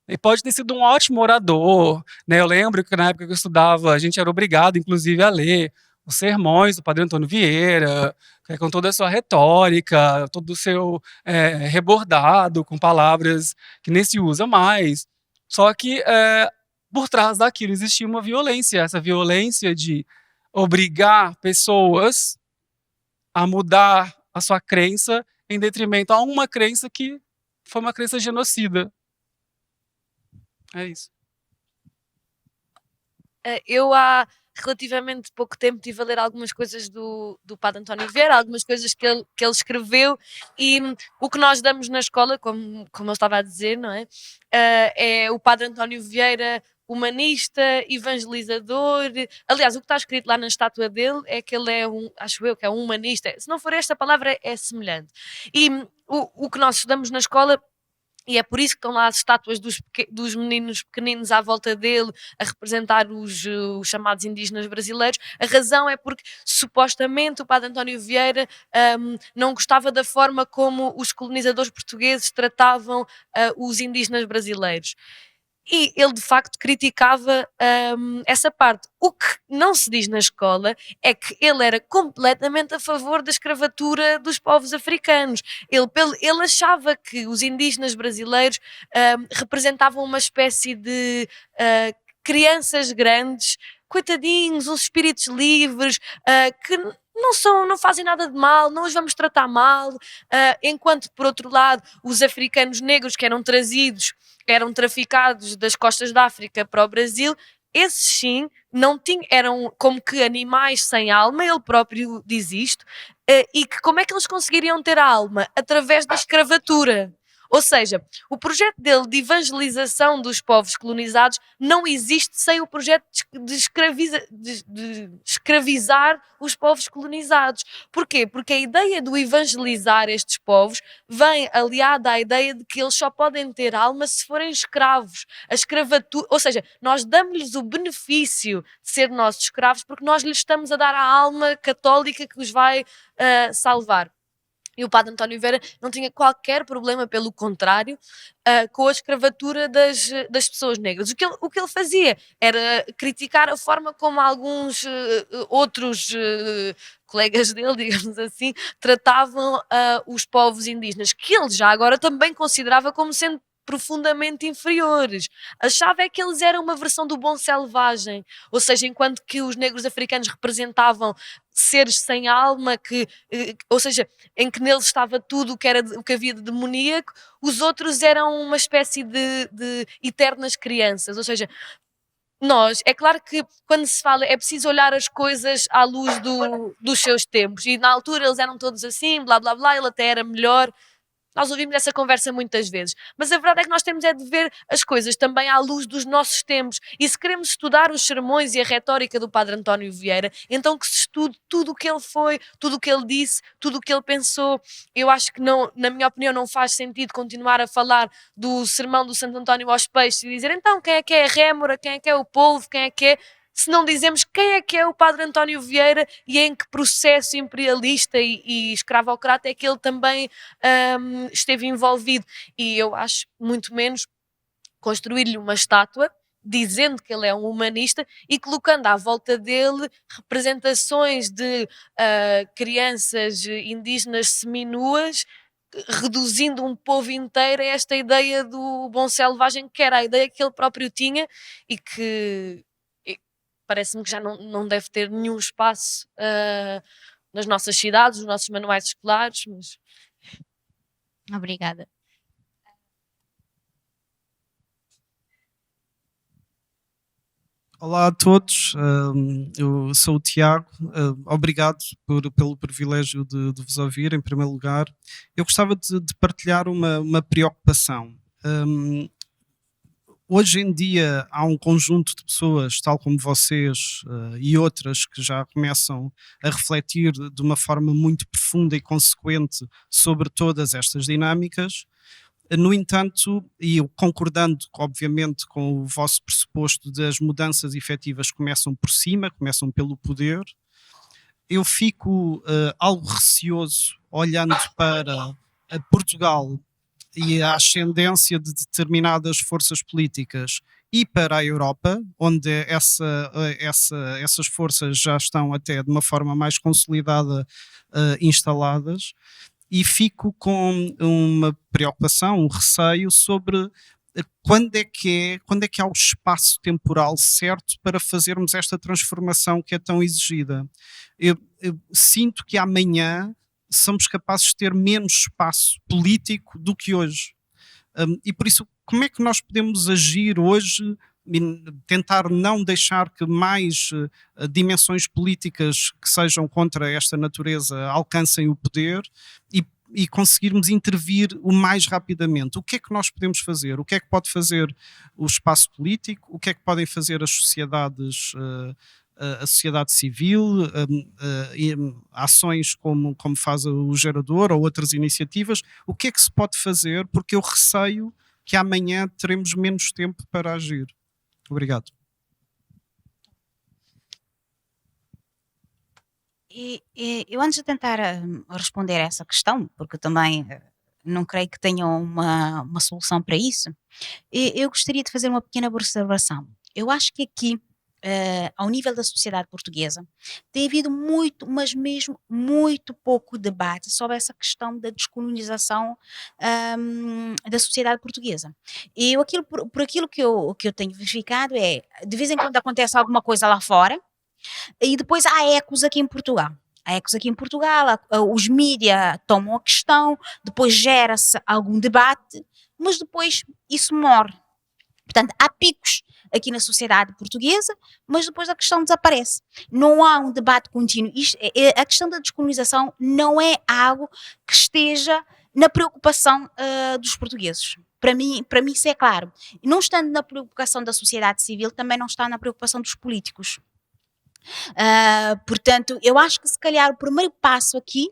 Ele pode ter sido um ótimo orador, né? Eu lembro que na época que eu estudava, a gente era obrigado, inclusive, a ler os sermões do Padre Antônio Vieira, com toda a sua retórica, todo o seu rebordado, com palavras que nem se usa mais. Só que por trás daquilo existia uma violência, essa violência de obrigar pessoas a mudar a sua crença em detrimento a uma crença que foi uma crença genocida. É isso. Eu há relativamente pouco tempo estive a ler algumas coisas do Padre António Vieira, algumas coisas que ele escreveu, e o que nós damos na escola, como eu estava a dizer, não é? É o Padre António Vieira humanista, evangelizador. Aliás, o que está escrito lá na estátua dele é que ele é acho eu, que é um humanista. Se não for esta palavra, é semelhante. E o que nós estudamos na escola, e é por isso que estão lá as estátuas dos meninos pequeninos à volta dele a representar os chamados indígenas brasileiros. A razão é porque supostamente o Padre António Vieira não gostava da forma como os colonizadores portugueses tratavam os indígenas brasileiros. E ele de facto criticava essa parte. O que não se diz na escola é que ele era completamente a favor da escravatura dos povos africanos. Ele achava que os indígenas brasileiros representavam uma espécie de crianças grandes, coitadinhos, uns espíritos livres, que não fazem nada de mal, não os vamos tratar mal, enquanto por outro lado os africanos negros que eram traficados das costas da África para o Brasil, esses sim não eram como que animais sem alma, ele próprio diz isto, e que como é que eles conseguiriam ter alma? Através da escravatura. Ou seja, o projeto dele de evangelização dos povos colonizados não existe sem o projeto de escravizar os povos colonizados. Porquê? Porque a ideia do evangelizar estes povos vem aliada à ideia de que eles só podem ter alma se forem escravos. A escravatura, ou seja, nós damos-lhes o benefício de ser nossos escravos porque nós lhes estamos a dar a alma católica que os vai salvar. E o Padre António Vieira não tinha qualquer problema, pelo contrário, com a escravatura das pessoas negras. O que ele fazia era criticar a forma como alguns outros colegas dele, digamos assim, tratavam os povos indígenas, que ele já agora também considerava como sendo profundamente inferiores. Achava é que eles eram uma versão do bom selvagem, ou seja, enquanto que os negros africanos representavam seres sem alma, ou seja, em que neles estava tudo o que havia de demoníaco, os outros eram uma espécie de eternas crianças, ou seja, é claro que quando se fala, é preciso olhar as coisas à luz dos seus tempos, e na altura eles eram todos assim, blá blá blá, ele até era melhor. Nós ouvimos essa conversa muitas vezes, mas a verdade é que nós temos é de ver as coisas também à luz dos nossos tempos, e se queremos estudar os sermões e a retórica do Padre António Vieira, então que se estude tudo o que ele foi, tudo o que ele disse, tudo o que ele pensou. Eu acho que não, na minha opinião, não faz sentido continuar a falar do sermão do Santo António aos peixes e dizer então quem é a rémora, quem é o polvo, quem é, se não dizemos quem é o Padre António Vieira e em que processo imperialista e escravocrata é que ele também esteve envolvido. E eu acho muito menos construir-lhe uma estátua dizendo que ele é um humanista e colocando à volta dele representações de crianças indígenas seminuas, reduzindo um povo inteiro a esta ideia do bom selvagem, que era a ideia que ele próprio tinha e que parece-me que já não deve ter nenhum espaço nas nossas cidades, nos nossos manuais escolares. Mas... Obrigada. Olá a todos, eu sou o Tiago, obrigado pelo privilégio de vos ouvir em primeiro lugar. Eu gostava de partilhar uma preocupação. Hoje em dia há um conjunto de pessoas, tal como vocês e outras, que já começam a refletir de uma forma muito profunda e consequente sobre todas estas dinâmicas. No entanto, e eu concordando obviamente com o vosso pressuposto de as mudanças efetivas começam por cima, começam pelo poder, eu fico algo receoso olhando para Portugal e a ascendência de determinadas forças políticas e para a Europa, onde essas forças já estão até de uma forma mais consolidada instaladas, e fico com uma preocupação, um receio sobre quando é que há o espaço temporal certo para fazermos esta transformação que é tão exigida. Eu sinto que amanhã somos capazes de ter menos espaço político do que hoje. E por isso, como é que nós podemos agir hoje tentar não deixar que mais dimensões políticas que sejam contra esta natureza alcancem o poder e conseguirmos intervir o mais rapidamente. O que é que nós podemos fazer? O que é que pode fazer o espaço político? O que é que podem fazer as sociedades, a sociedade civil, ações como faz o Gerador ou outras iniciativas? O que é que se pode fazer? Porque eu receio que amanhã teremos menos tempo para agir. Obrigado. Eu antes de tentar responder a essa questão, porque também não creio que tenham uma solução para isso, eu gostaria de fazer uma pequena observação. Eu acho que aqui, ao nível da sociedade portuguesa, tem havido muito, mas mesmo muito pouco debate sobre essa questão da descolonização da sociedade portuguesa. E por aquilo que eu tenho verificado de vez em quando acontece alguma coisa lá fora, e depois há ecos aqui em Portugal. Há ecos aqui em Portugal, os mídias tomam a questão, depois gera-se algum debate, mas depois isso morre. Portanto, há picos aqui na sociedade portuguesa, mas depois a questão desaparece. Não há um debate contínuo. A questão da descolonização não é algo que esteja na preocupação dos portugueses. Para mim isso é claro. Não estando na preocupação da sociedade civil, também não está na preocupação dos políticos. Portanto, eu acho que se calhar o primeiro passo aqui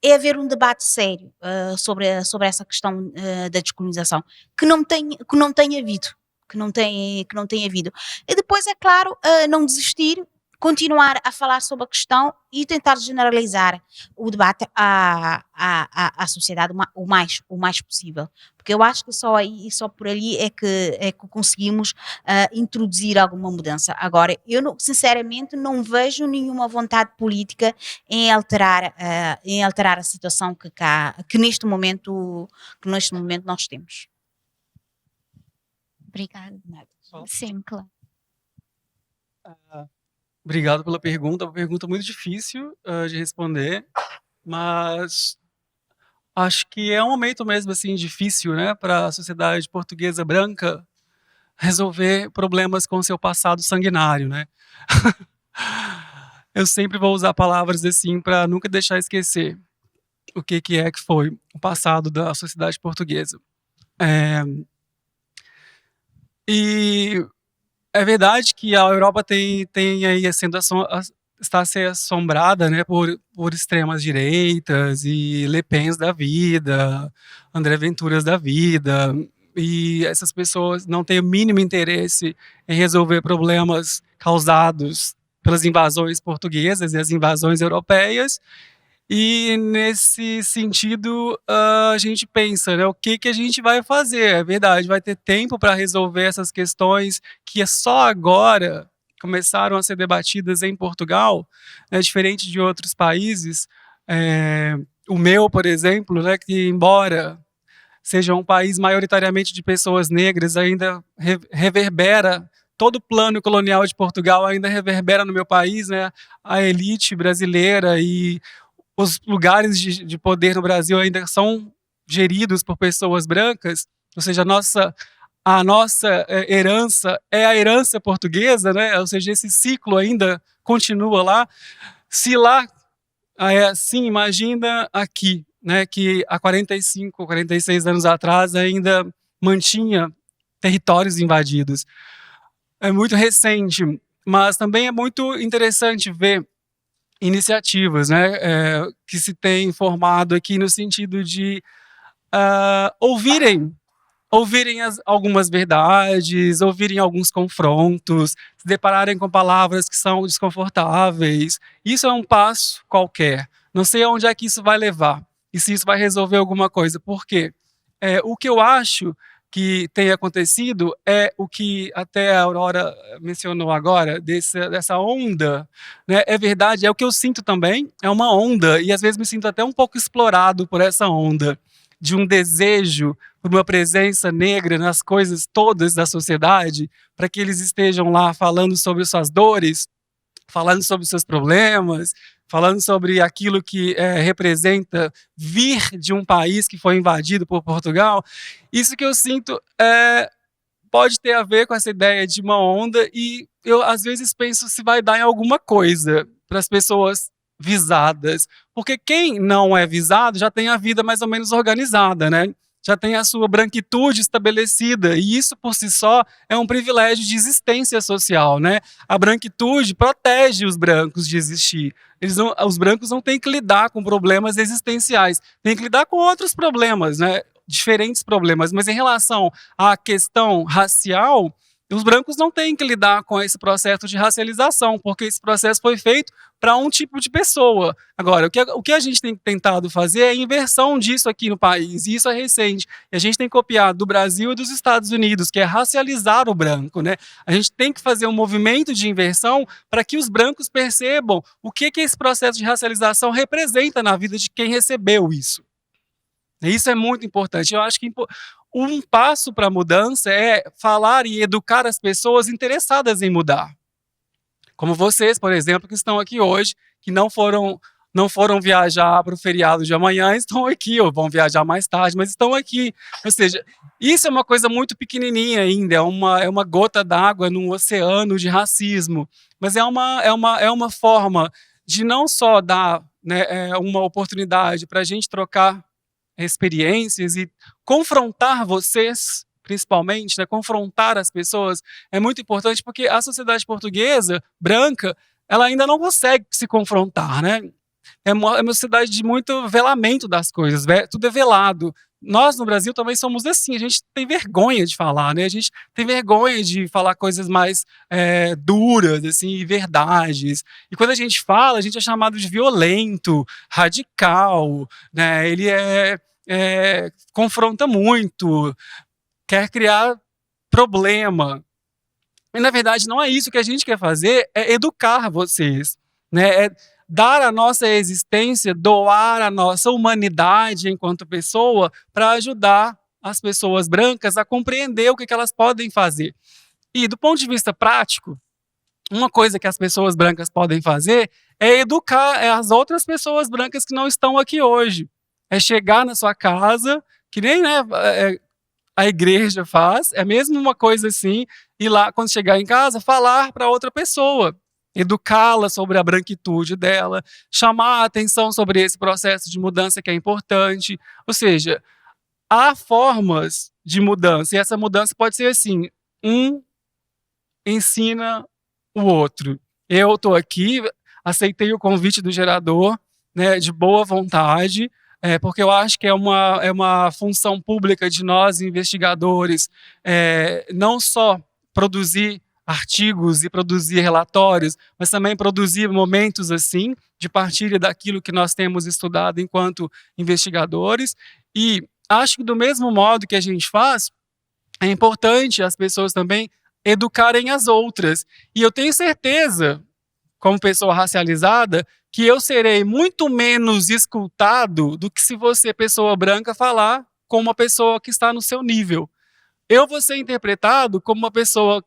é haver um debate sério sobre essa questão da descolonização, que não tem havido. E depois, é claro, não desistir, continuar a falar sobre a questão e tentar generalizar o debate à sociedade o mais possível. Porque eu acho que só aí e só por ali é que conseguimos introduzir alguma mudança. Agora, eu sinceramente não vejo nenhuma vontade política em alterar a situação que neste momento nós temos. Obrigada. Sim, claro. Obrigado pela pergunta. Uma pergunta muito difícil de responder, mas acho que é um momento mesmo assim difícil, né, para a sociedade portuguesa branca resolver problemas com seu passado sanguinário, né? Eu sempre vou usar palavras assim para nunca deixar esquecer o que foi o passado da sociedade portuguesa. E é verdade que a Europa tem aí está a ser assombrada, né, por extremas direitas e Le Pens da vida, André Venturas da vida, e essas pessoas não têm o mínimo interesse em resolver problemas causados pelas invasões portuguesas e as invasões europeias. E nesse sentido, a gente pensa, né, o que a gente vai fazer? É verdade, vai ter tempo para resolver essas questões que é só agora começaram a ser debatidas em Portugal, né, diferente de outros países. O meu, por exemplo, né, que embora seja um país maioritariamente de pessoas negras, ainda reverbera, todo o plano colonial de Portugal ainda reverbera no meu país, né, a elite brasileira e os lugares de poder no Brasil ainda são geridos por pessoas brancas, ou seja, a nossa herança é a herança portuguesa, né? Ou seja, esse ciclo ainda continua lá. Se lá é assim, imagina aqui, né? Que há 45, 46 anos atrás ainda mantinha territórios invadidos. É muito recente, mas também é muito interessante ver iniciativas, né, que se tem formado aqui no sentido de ouvirem algumas verdades, ouvirem alguns confrontos, se depararem com palavras que são desconfortáveis. Isso é um passo qualquer. Não sei aonde é que isso vai levar e se isso vai resolver alguma coisa. Por quê? O que eu acho que tem acontecido é o que até a Aurora mencionou agora, dessa onda, né? É verdade, é o que eu sinto também, é uma onda, e às vezes me sinto até um pouco explorado por essa onda, de um desejo por uma presença negra nas coisas todas da sociedade, para que eles estejam lá falando sobre suas dores, falando sobre seus problemas, falando sobre aquilo que representa vir de um país que foi invadido por Portugal. Isso que eu sinto pode ter a ver com essa ideia de uma onda, e eu às vezes penso se vai dar em alguma coisa para as pessoas visadas, porque quem não é visado já tem a vida mais ou menos organizada, né? Já tem a sua branquitude estabelecida, e isso por si só é um privilégio de existência social, né? A branquitude protege os brancos de existir. Os brancos não têm que lidar com problemas existenciais, têm que lidar com outros problemas, né? Diferentes problemas, mas em relação à questão racial, os brancos não têm que lidar com esse processo de racialização, porque esse processo foi feito para um tipo de pessoa. Agora, o que a gente tem tentado fazer é a inversão disso aqui no país, e isso é recente. E a gente tem copiado do Brasil e dos Estados Unidos, que é racializar o branco, né? A gente tem que fazer um movimento de inversão para que os brancos percebam o que esse processo de racialização representa na vida de quem recebeu isso. Isso é muito importante. Eu acho que um passo para a mudança é falar e educar as pessoas interessadas em mudar. Como vocês, por exemplo, que estão aqui hoje, que não foram viajar para o feriado de amanhã, estão aqui, ou vão viajar mais tarde, mas estão aqui. Ou seja, isso é uma coisa muito pequenininha ainda, é uma gota d'água num oceano de racismo, mas é uma forma de não só dar, né, uma oportunidade para a gente trocar experiências e confrontar vocês, principalmente, né, confrontar as pessoas é muito importante, porque a sociedade portuguesa, branca, ela ainda não consegue se confrontar, né? É uma sociedade de muito velamento das coisas, tudo é velado. Nós, no Brasil, também somos assim, a gente tem vergonha de falar, né? A gente tem vergonha de falar coisas mais duras, assim, verdades. E quando a gente fala, a gente é chamado de violento, radical, né? Ele confronta muito, quer criar problema. E, na verdade, não é isso que a gente quer fazer, é educar vocês, né? É dar a nossa existência, doar a nossa humanidade enquanto pessoa para ajudar as pessoas brancas a compreender o que elas podem fazer. E, do ponto de vista prático, uma coisa que as pessoas brancas podem fazer é educar as outras pessoas brancas que não estão aqui hoje. É chegar na sua casa, que nem, né, a igreja faz, é mesmo uma coisa assim, ir lá, quando chegar em casa, falar para outra pessoa, educá-la sobre a branquitude dela, chamar a atenção sobre esse processo de mudança que é importante. Ou seja, há formas de mudança, e essa mudança pode ser assim, um ensina o outro. Eu estou aqui, aceitei o convite do gerador, né, de boa vontade, porque eu acho que é uma função pública de nós, investigadores, não só produzir artigos e produzir relatórios, mas também produzir momentos assim, de partilha daquilo que nós temos estudado enquanto investigadores. E acho que do mesmo modo que a gente faz, é importante as pessoas também educarem as outras. E eu tenho certeza, como pessoa racializada, que eu serei muito menos escutado do que se você, pessoa branca, falar com uma pessoa que está no seu nível. Eu vou ser interpretado como uma pessoa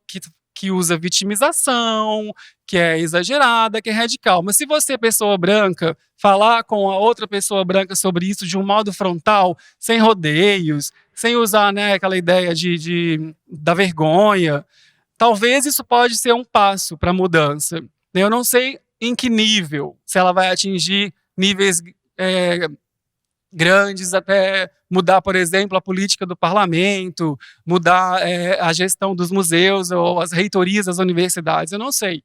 que usa vitimização, que é exagerada, que é radical. Mas se você, pessoa branca, falar com a outra pessoa branca sobre isso de um modo frontal, sem rodeios, sem usar, né, aquela ideia da vergonha, talvez isso pode ser um passo para a mudança. Eu não sei em que nível, se ela vai atingir níveis grandes até mudar, por exemplo, a política do parlamento, mudar a gestão dos museus ou as reitorias das universidades, eu não sei.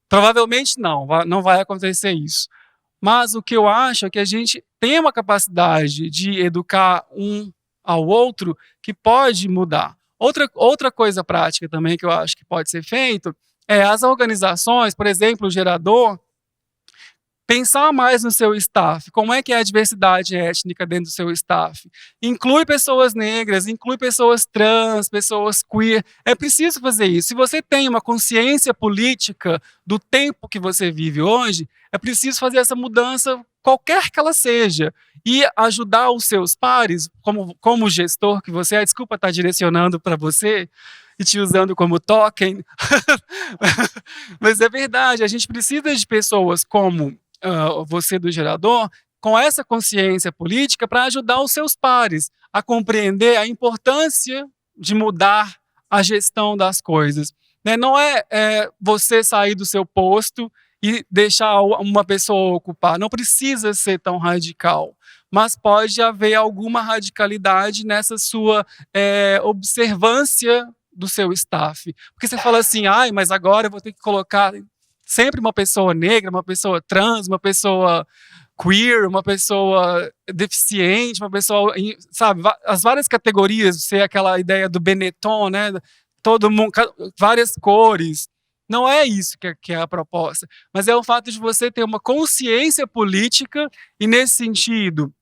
Provavelmente não vai acontecer isso. Mas o que eu acho é que a gente tem uma capacidade de educar um ao outro que pode mudar. Outra coisa prática também que eu acho que pode ser feito é as organizações, por exemplo, o gerador, pensar mais no seu staff. Como é que é a diversidade étnica dentro do seu staff? Inclui pessoas negras, inclui pessoas trans, pessoas queer. É preciso fazer isso. Se você tem uma consciência política do tempo que você vive hoje, é preciso fazer essa mudança, qualquer que ela seja, e ajudar os seus pares, como gestor que você é. Desculpa estar direcionando para você e te usando como token, mas é verdade, a gente precisa de pessoas como você do gerador, com essa consciência política para ajudar os seus pares a compreender a importância de mudar a gestão das coisas. Né? Não é, você sair do seu posto e deixar uma pessoa ocupar. Não precisa ser tão radical, mas pode haver alguma radicalidade nessa sua observância do seu staff. Porque você fala assim, mas agora eu vou ter que colocar sempre uma pessoa negra, uma pessoa trans, uma pessoa queer, uma pessoa deficiente, uma pessoa, sabe, as várias categorias, ser aquela ideia do Benetton, né? Todo mundo, várias cores. Não é isso que é a proposta, mas é o fato de você ter uma consciência política e, nesse sentido,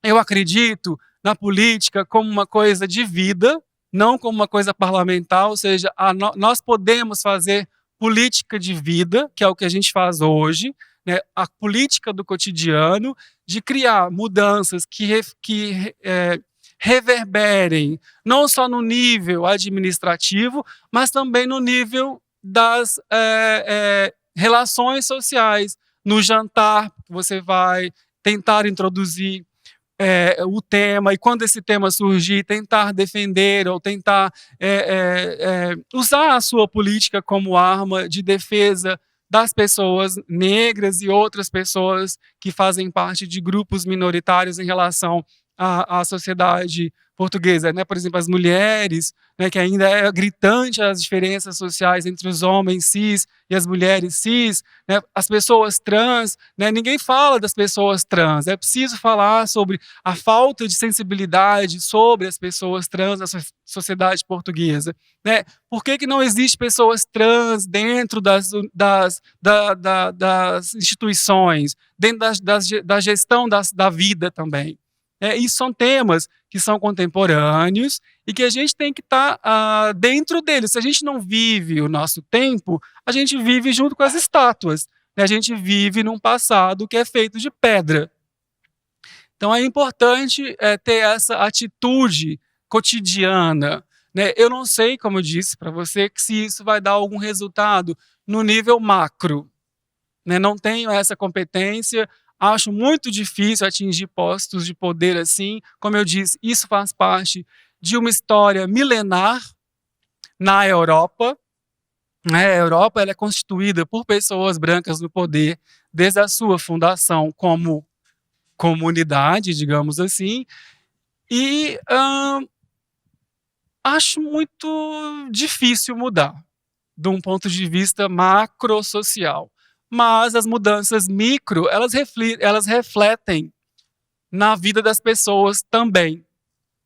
eu acredito na política como uma coisa de vida, não como uma coisa parlamentar, ou seja, nós podemos fazer política de vida, que é o que a gente faz hoje, né, a política do cotidiano, de criar mudanças que reverberem não só no nível administrativo, mas também no nível das relações sociais. No jantar, você vai tentar introduzir o tema, e quando esse tema surgir, tentar defender ou tentar usar a sua política como arma de defesa das pessoas negras e outras pessoas que fazem parte de grupos minoritários em relação à sociedade portuguesa, né? Por exemplo, as mulheres, né, que ainda é gritante as diferenças sociais entre os homens cis e as mulheres cis, né? As pessoas trans, né? Ninguém fala das pessoas trans, é preciso falar sobre a falta de sensibilidade sobre as pessoas trans na sociedade portuguesa, né? Por que não existe pessoas trans dentro das instituições, dentro da gestão da vida também? Isso são temas que são contemporâneos e que a gente tem que estar dentro deles. Se a gente não vive o nosso tempo, a gente vive junto com as estátuas, né? A gente vive num passado que é feito de pedra. Então é importante ter essa atitude cotidiana, né? Eu não sei, como eu disse para você, se isso vai dar algum resultado no nível macro, né? Não tenho essa competência. Acho muito difícil atingir postos de poder assim. Como eu disse, isso faz parte de uma história milenar na Europa. A Europa ela é constituída por pessoas brancas no poder desde a sua fundação como comunidade, digamos assim. E acho muito difícil mudar, de um ponto de vista macro-social. Mas as mudanças micro, elas refletem na vida das pessoas também.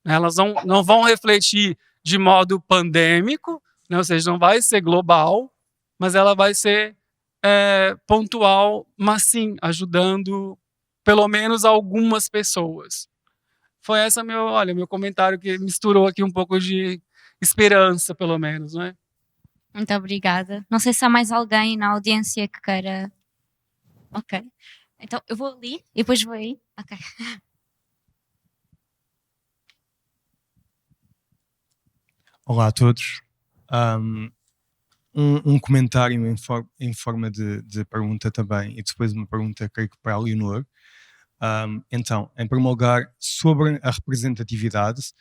Elas não vão refletir de modo pandêmico, né? Ou seja, não vai ser global, mas ela vai ser pontual, mas sim ajudando pelo menos algumas pessoas. Foi esse meu comentário, que misturou aqui um pouco de esperança, pelo menos, não é? Muito obrigada. Não sei se há mais alguém na audiência que queira. Ok. Então eu vou ali e depois vou aí. Ok. Olá a todos. Um comentário em forma de pergunta também, e depois uma pergunta, creio que para a Leonor. Então, em primeiro lugar, sobre a representatividade,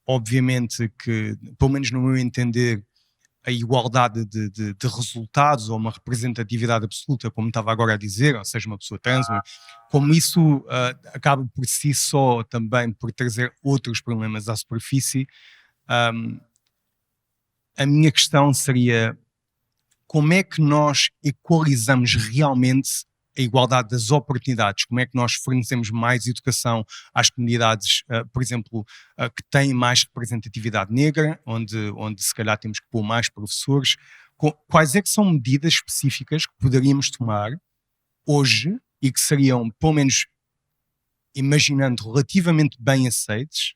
obviamente que, pelo menos no meu entender, a igualdade de resultados ou uma representatividade absoluta, como estava agora a dizer, ou seja, uma pessoa trans, como isso acaba por si só também por trazer outros problemas à superfície, a minha questão seria: como é que nós equalizamos realmente a igualdade das oportunidades? Como é que nós fornecemos mais educação às comunidades, por exemplo, que têm mais representatividade negra, onde se calhar temos que pôr mais professores? Quais é que são medidas específicas que poderíamos tomar hoje e que seriam, pelo menos imaginando, relativamente bem aceites,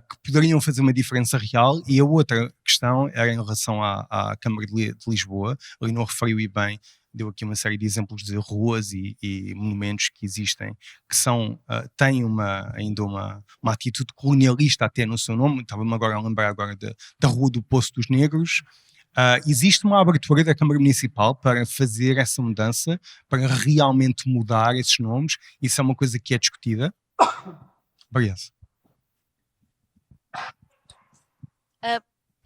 que poderiam fazer uma diferença real? E a outra questão era em relação à Câmara de Lisboa. Ali não referiu e bem, deu aqui uma série de exemplos de ruas e monumentos que existem, que têm ainda uma atitude colonialista até no seu nome. Estava-me agora a lembrar da Rua do Poço dos Negros. Existe uma abertura da Câmara Municipal para fazer essa mudança, para realmente mudar esses nomes? Isso é uma coisa que é discutida? Obrigado.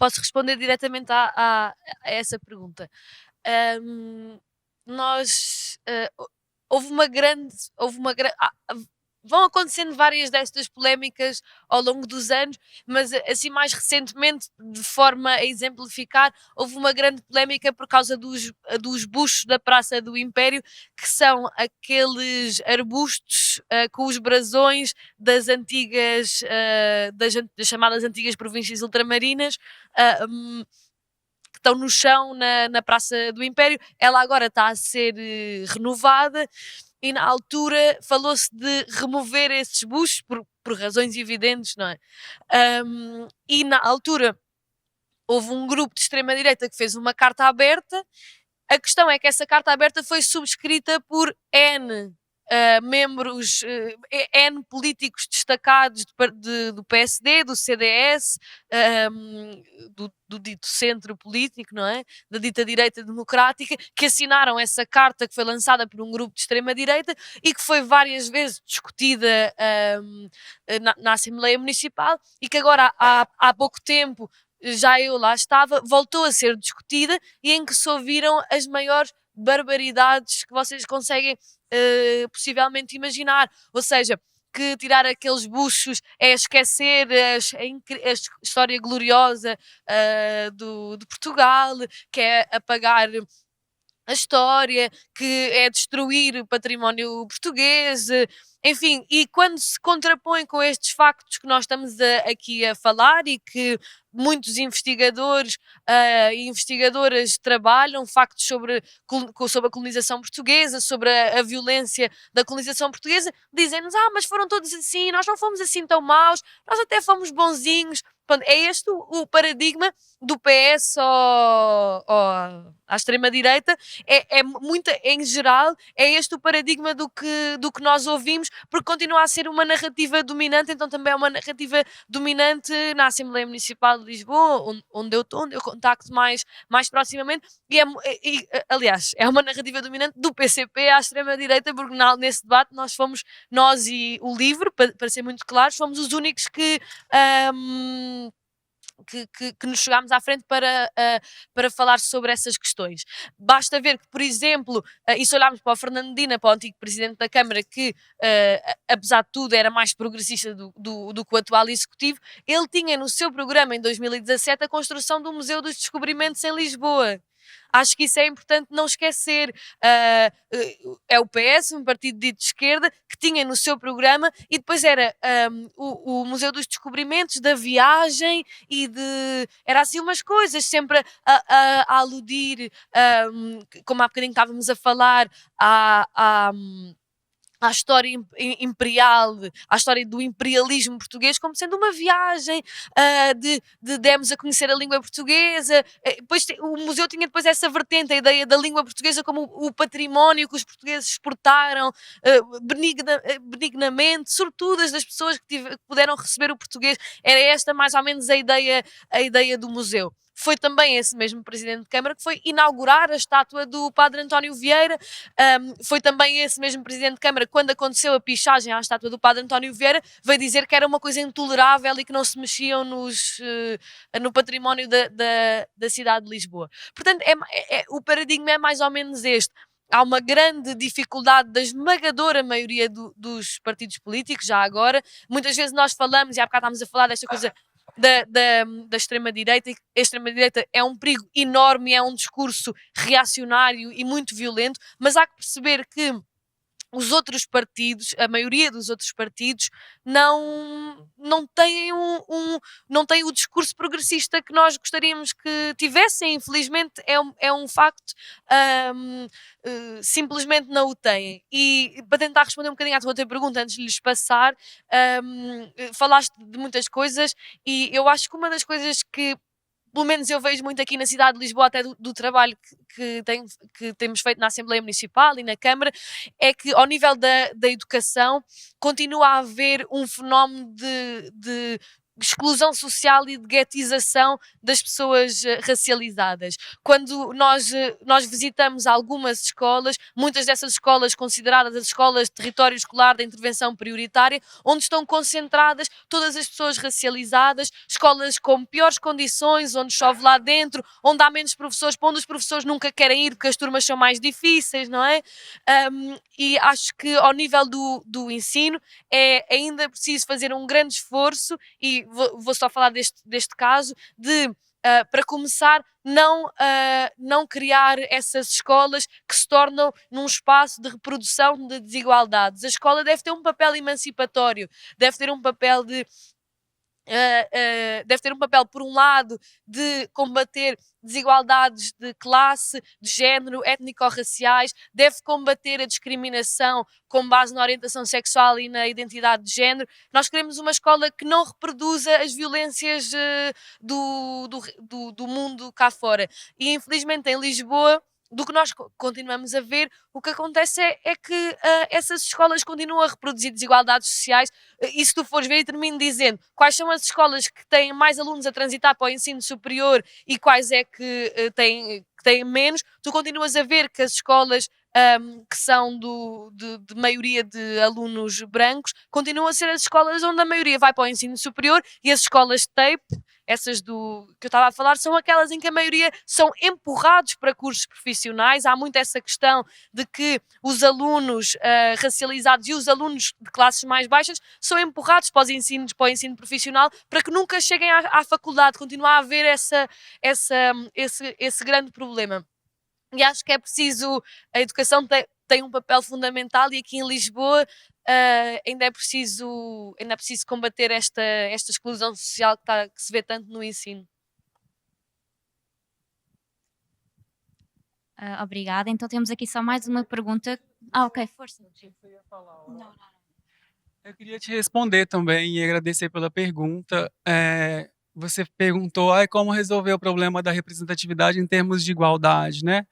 posso responder diretamente a essa pergunta. Houve uma grande. Vão acontecendo várias destas polémicas ao longo dos anos, mas assim mais recentemente, de forma a exemplificar, houve uma grande polémica por causa dos buchos da Praça do Império, que são aqueles arbustos com os brasões das antigas, das chamadas antigas províncias ultramarinas, que estão no chão na Praça do Império. Ela agora está a ser renovada e na altura falou-se de remover esses buchos por razões evidentes, não é? E na altura houve um grupo de extrema-direita que fez uma carta aberta. A questão é que essa carta aberta foi subscrita por N membros, N políticos destacados do PSD, do CDS, do dito centro político, não é? Da dita direita democrática, que assinaram essa carta que foi lançada por um grupo de extrema-direita e que foi várias vezes discutida na Assembleia Municipal e que agora há pouco tempo, já eu lá estava, voltou a ser discutida e em que se ouviram as maiores barbaridades que vocês conseguem possivelmente imaginar. Ou seja, que tirar aqueles buchos é esquecer a história gloriosa de Portugal, que é apagar a história, que é destruir o património português, enfim, e quando se contrapõe com estes factos que nós estamos aqui a falar e que muitos investigadores e investigadoras trabalham, factos sobre a colonização portuguesa, sobre a violência da colonização portuguesa, dizem-nos, mas foram todos assim, nós não fomos assim tão maus, nós até fomos bonzinhos. Pronto, é este o paradigma do PS à extrema-direita, em geral, é este o paradigma do que nós ouvimos, porque continua a ser uma narrativa dominante, então também é uma narrativa dominante na Assembleia Municipal de Lisboa, onde eu contacto mais proximamente, aliás, é uma narrativa dominante do PCP à extrema-direita, porque nesse debate nós e o LIVRE, para ser muito claros, fomos os únicos que nos chegámos à frente para falar sobre essas questões. Basta ver que, por exemplo, e se olharmos para o Fernando Medina, para o antigo Presidente da Câmara, que apesar de tudo era mais progressista do que o atual Executivo, ele tinha no seu programa em 2017 a construção do Museu dos Descobrimentos em Lisboa. Acho que isso é importante não esquecer. É o PS, um partido dito de esquerda, que tinha no seu programa, e depois era o Museu dos Descobrimentos, da viagem e era assim umas coisas, sempre a aludir, como há bocadinho estávamos a falar, à história imperial, à história do imperialismo português como sendo uma viagem, de demos a conhecer a língua portuguesa. Depois, o museu tinha depois essa vertente, a ideia da língua portuguesa como o património que os portugueses exportaram benignamente, sobretudo das pessoas que puderam receber o português. Era esta mais ou menos a ideia do museu. Foi também esse mesmo Presidente de Câmara que foi inaugurar a estátua do Padre António Vieira. Foi também esse mesmo Presidente de Câmara, quando aconteceu a pichagem à estátua do Padre António Vieira, veio dizer que era uma coisa intolerável e que não se mexiam no património da cidade de Lisboa. Portanto, o paradigma é mais ou menos este. Há uma grande dificuldade da esmagadora maioria dos partidos políticos, já agora. Muitas vezes nós falamos, e há bocado estávamos a falar desta coisa da extrema-direita, e a extrema-direita é um perigo enorme, é um discurso reacionário e muito violento, mas há que perceber que os outros partidos, a maioria dos outros partidos, não têm não têm o discurso progressista que nós gostaríamos que tivessem. Infelizmente é um facto, simplesmente não o têm. E para tentar responder um bocadinho à tua outra pergunta, antes de lhes passar, falaste de muitas coisas e eu acho que uma das coisas que pelo menos eu vejo muito aqui na cidade de Lisboa, até do trabalho que temos feito na Assembleia Municipal e na Câmara, é que ao nível da educação continua a haver um fenómeno exclusão social e de guetização das pessoas racializadas. Quando nós visitamos algumas escolas, muitas dessas escolas consideradas as escolas de território escolar da intervenção prioritária, onde estão concentradas todas as pessoas racializadas, escolas com piores condições, onde chove lá dentro, onde há menos professores, para onde os professores nunca querem ir porque as turmas são mais difíceis, não é? E acho que ao nível do ensino é ainda preciso fazer um grande esforço, e vou só falar deste caso, de para começar, não criar essas escolas que se tornam num espaço de reprodução de desigualdades. A escola deve ter um papel emancipatório, deve ter um papel por um lado, de combater desigualdades de classe, de género, étnico-raciais, deve combater a discriminação com base na orientação sexual e na identidade de género. Nós queremos uma escola que não reproduza as violências do mundo cá fora. E infelizmente em Lisboa, do que nós continuamos a ver, o que acontece é que essas escolas continuam a reproduzir desigualdades sociais. E se tu fores ver, e termino dizendo quais são as escolas que têm mais alunos a transitar para o ensino superior e quais é que têm menos, tu continuas a ver que as escolas que são de maioria de alunos brancos continuam a ser as escolas onde a maioria vai para o ensino superior, e as escolas TAPE, essas que eu estava a falar, são aquelas em que a maioria são empurrados para cursos profissionais. Há muito essa questão de que os alunos racializados e os alunos de classes mais baixas são empurrados para o ensino profissional, para que nunca cheguem à faculdade. Continua a haver esse grande problema. E acho que é preciso, a educação tem um papel fundamental, e aqui em Lisboa ainda é preciso combater esta exclusão social que se vê tanto no ensino. Obrigada. Então temos aqui só mais uma pergunta. Ok, força. Não. Eu queria te responder também e agradecer pela pergunta. Você perguntou como resolver o problema da representatividade em termos de igualdade, né?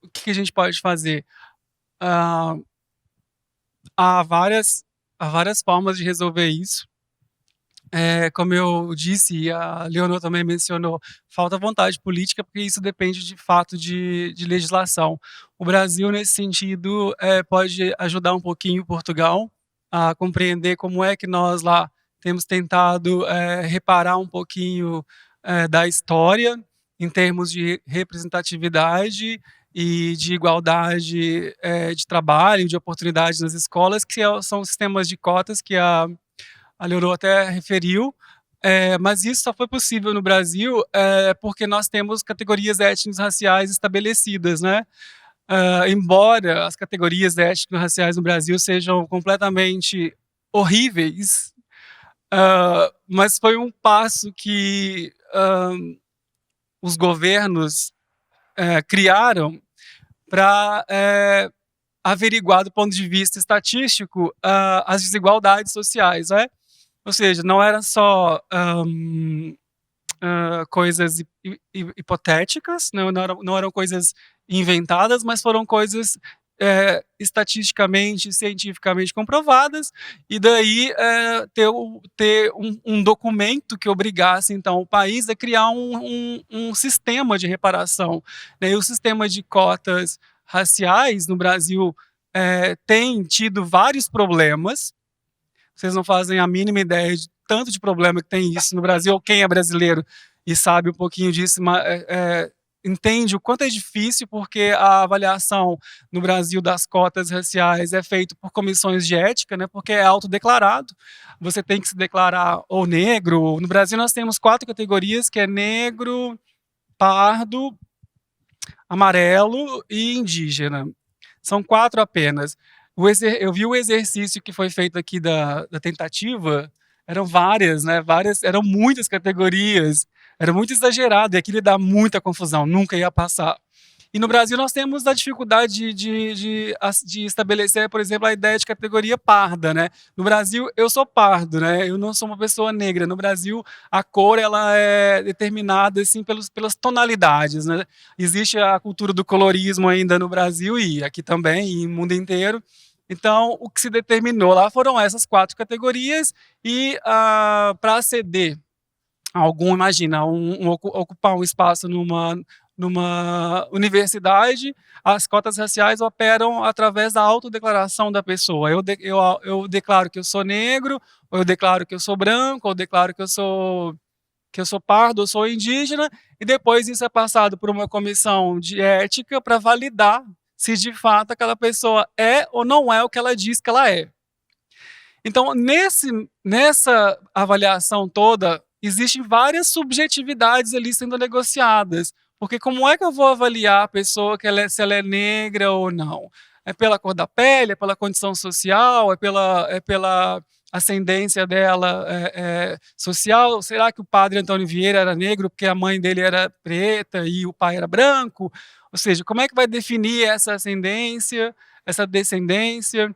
O que a gente pode fazer? Há várias formas de resolver isso. Como eu disse, e a Leonor também mencionou, falta vontade política, porque isso depende de fato de legislação. O Brasil, nesse sentido, pode ajudar um pouquinho Portugal a compreender como é que nós lá temos tentado reparar um pouquinho da história em termos de representatividade e de igualdade de trabalho, de oportunidades nas escolas, que são sistemas de cotas que a Leonor até referiu, mas isso só foi possível no Brasil porque nós temos categorias étnico-raciais estabelecidas, né? Embora as categorias étnico-raciais no Brasil sejam completamente horríveis, mas foi um passo que os governos criaram para averiguar do ponto de vista estatístico as desigualdades sociais, né? Ou seja, não eram só coisas hipotéticas, não eram coisas inventadas, mas foram coisas estatisticamente, cientificamente comprovadas, e daí ter um documento que obrigasse, então, o país a criar um sistema de reparação, né? E o sistema de cotas raciais no Brasil tem tido vários problemas. Vocês não fazem a mínima ideia de tanto de problema que tem isso no Brasil. Quem é brasileiro e sabe um pouquinho disso, entende o quanto é difícil, porque a avaliação no Brasil das cotas raciais é feita por comissões de ética, né, porque é autodeclarado. Você tem que se declarar ou negro. No Brasil nós temos 4 categorias, que é negro, pardo, amarelo e indígena. São 4 apenas. Eu vi o exercício que foi feito aqui da tentativa, eram várias, né? Eram muitas categorias, era muito exagerado, e aquilo dá muita confusão, nunca ia passar. E no Brasil nós temos a dificuldade de estabelecer, por exemplo, a ideia de categoria parda, né? No Brasil, eu sou pardo, né? Eu não sou uma pessoa negra. No Brasil, a cor ela é determinada assim pelas tonalidades, né? Existe a cultura do colorismo ainda no Brasil, e aqui também, e no mundo inteiro, Então, o que se determinou lá foram essas 4 categorias e para aceder a algum, imagina, ocupar um espaço numa universidade, as cotas raciais operam através da autodeclaração da pessoa. Eu declaro que eu sou negro, ou eu declaro que eu sou branco, ou eu declaro que eu sou pardo, eu sou indígena, e depois isso é passado por uma comissão de ética para validar se de fato aquela pessoa é ou não é o que ela diz que ela é. Então, nessa avaliação toda, existem várias subjetividades ali sendo negociadas, porque como é que eu vou avaliar a pessoa se ela é negra ou não? É pela cor da pele, é pela condição social, é pela ascendência dela social? Será que o padre Antônio Vieira era negro porque a mãe dele era preta e o pai era branco? Ou seja, como é que vai definir essa ascendência, essa descendência?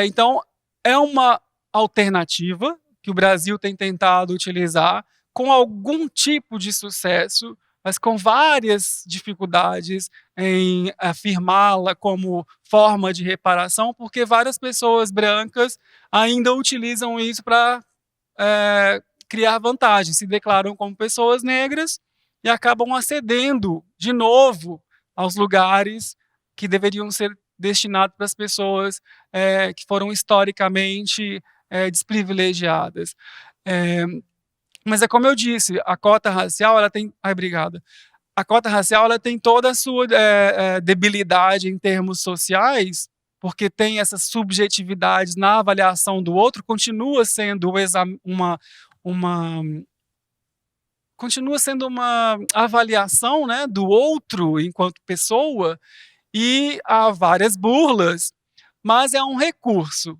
Então, é uma alternativa que o Brasil tem tentado utilizar com algum tipo de sucesso, mas com várias dificuldades em afirmá-la como forma de reparação, porque várias pessoas brancas ainda utilizam isso para criar vantagem, se declaram como pessoas negras e acabam acedendo de novo aos lugares que deveriam ser destinados para as pessoas que foram historicamente desprivilegiadas. Mas é como eu disse, a cota racial ela tem. Ai, obrigada. A cota racial ela tem toda a sua debilidade em termos sociais, porque tem essas subjetividades na avaliação do outro, continua sendo uma avaliação, né, do outro enquanto pessoa, e há várias burlas, mas é um recurso,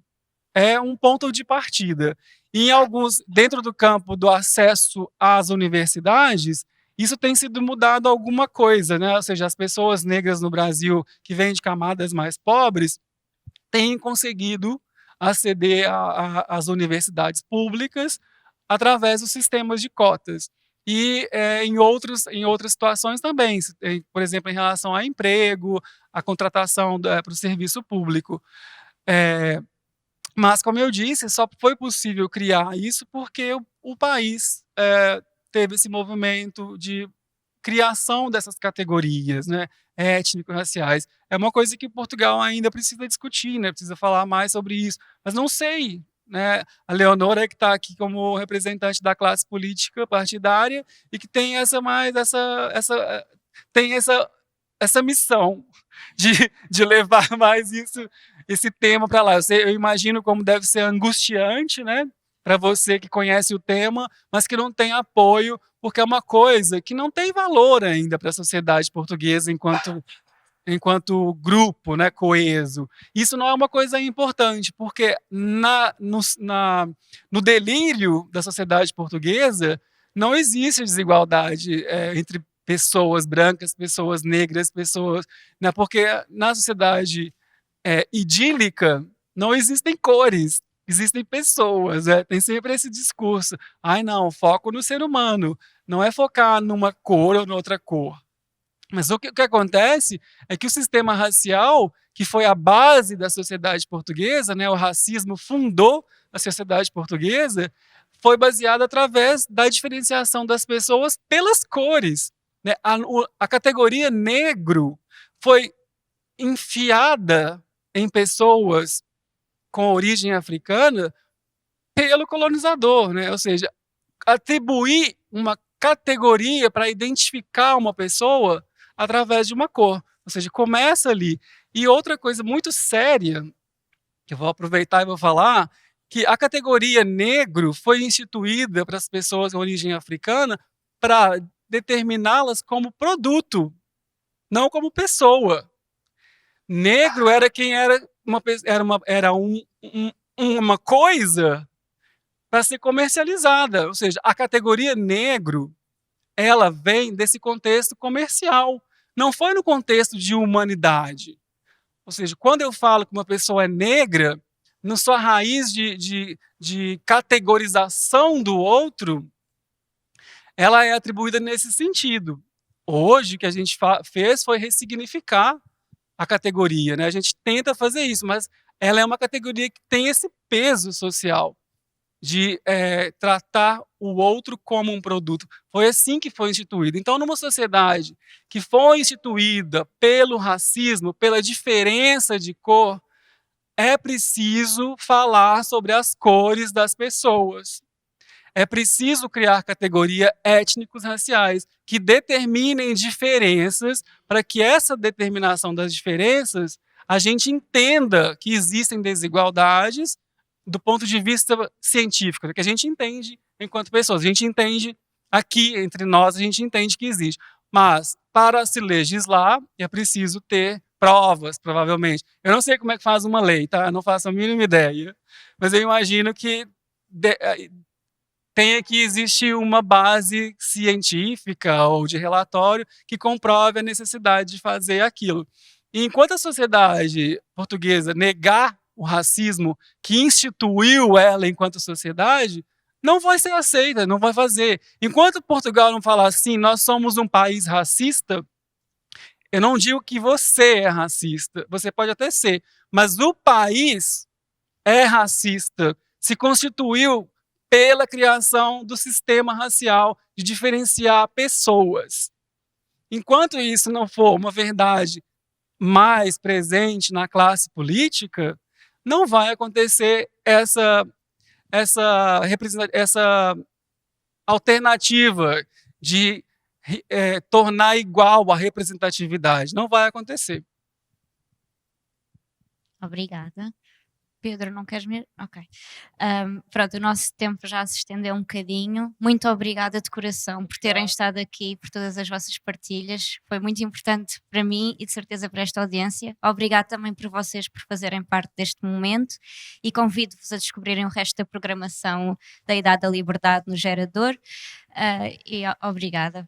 é um ponto de partida. E em alguns, dentro do campo do acesso às universidades, isso tem sido mudado alguma coisa, né? Ou seja, as pessoas negras no Brasil que vêm de camadas mais pobres têm conseguido aceder às universidades públicas através dos sistemas de cotas. E em outras situações também, por exemplo, em relação a emprego, a contratação para o serviço público. Mas, como eu disse, só foi possível criar isso porque o país teve esse movimento de criação dessas categorias, né, étnico-raciais. É uma coisa que Portugal ainda precisa discutir, né, precisa falar mais sobre isso. Mas não sei, né, a Leonora que está aqui como representante da classe política partidária e que tem essa missão de levar mais esse tema para lá. Eu imagino como deve ser angustiante, né, para você que conhece o tema, mas que não tem apoio, porque é uma coisa que não tem valor ainda para a sociedade portuguesa enquanto grupo, né, coeso. Isso não é uma coisa importante, porque no delírio da sociedade portuguesa não existe desigualdade entre pessoas brancas, pessoas negras, né, porque na sociedade idílica não existem cores, existem pessoas, tem sempre esse discurso. Ai, não, foco no ser humano, não é focar numa cor ou noutra cor. Mas o que acontece é que o sistema racial, que foi a base da sociedade portuguesa, né, o racismo fundou a sociedade portuguesa, foi baseado através da diferenciação das pessoas pelas cores. Né? A categoria negro foi enfiada em pessoas com origem africana pelo colonizador, né? Ou seja, atribuir uma categoria para identificar uma pessoa através de uma cor. Ou seja, começa ali. E outra coisa muito séria, que eu vou aproveitar e vou falar, que a categoria negro foi instituída para as pessoas de origem africana para determiná-las como produto, não como pessoa. Negro era quem era uma coisa para ser comercializada. Ou seja, a categoria negro, ela vem desse contexto comercial. Não foi no contexto de humanidade. Ou seja, quando eu falo que uma pessoa é negra, na sua raiz de categorização do outro, ela é atribuída nesse sentido. Hoje, o que a gente fez foi ressignificar a categoria, né? A gente tenta fazer isso, mas ela é uma categoria que tem esse peso social de tratar o outro como um produto. Foi assim que foi instituído. Então, numa sociedade que foi instituída pelo racismo, pela diferença de cor, é preciso falar sobre as cores das pessoas. É preciso criar categorias étnicos raciais que determinem diferenças para que essa determinação das diferenças a gente entenda que existem desigualdades do ponto de vista científico, que a gente entende enquanto pessoas. A gente entende aqui entre nós, a gente entende que existe. Mas para se legislar é preciso ter provas, provavelmente. Eu não sei como é que faz uma lei, tá? Eu não faço a mínima ideia. Mas eu imagino que tenha que existir uma base científica ou de relatório que comprove a necessidade de fazer aquilo. E enquanto a sociedade portuguesa negar o racismo que instituiu ela enquanto sociedade, não vai ser aceita, não vai fazer. Enquanto Portugal não falar assim, nós somos um país racista, eu não digo que você é racista, você pode até ser, mas o país é racista, se constituiu pela criação do sistema racial de diferenciar pessoas. Enquanto isso não for uma verdade mais presente na classe política, não vai acontecer essa alternativa de tornar igual a representatividade. Não vai acontecer. Obrigada. Pedro, não queres me... Ok. Pronto, o nosso tempo já se estendeu um bocadinho. Muito obrigada de coração por terem estado aqui, por todas as vossas partilhas. Foi muito importante para mim e de certeza para esta audiência. Obrigada também por vocês por fazerem parte deste momento e convido-vos a descobrirem o resto da programação da Idade da Liberdade no Gerador. E obrigada.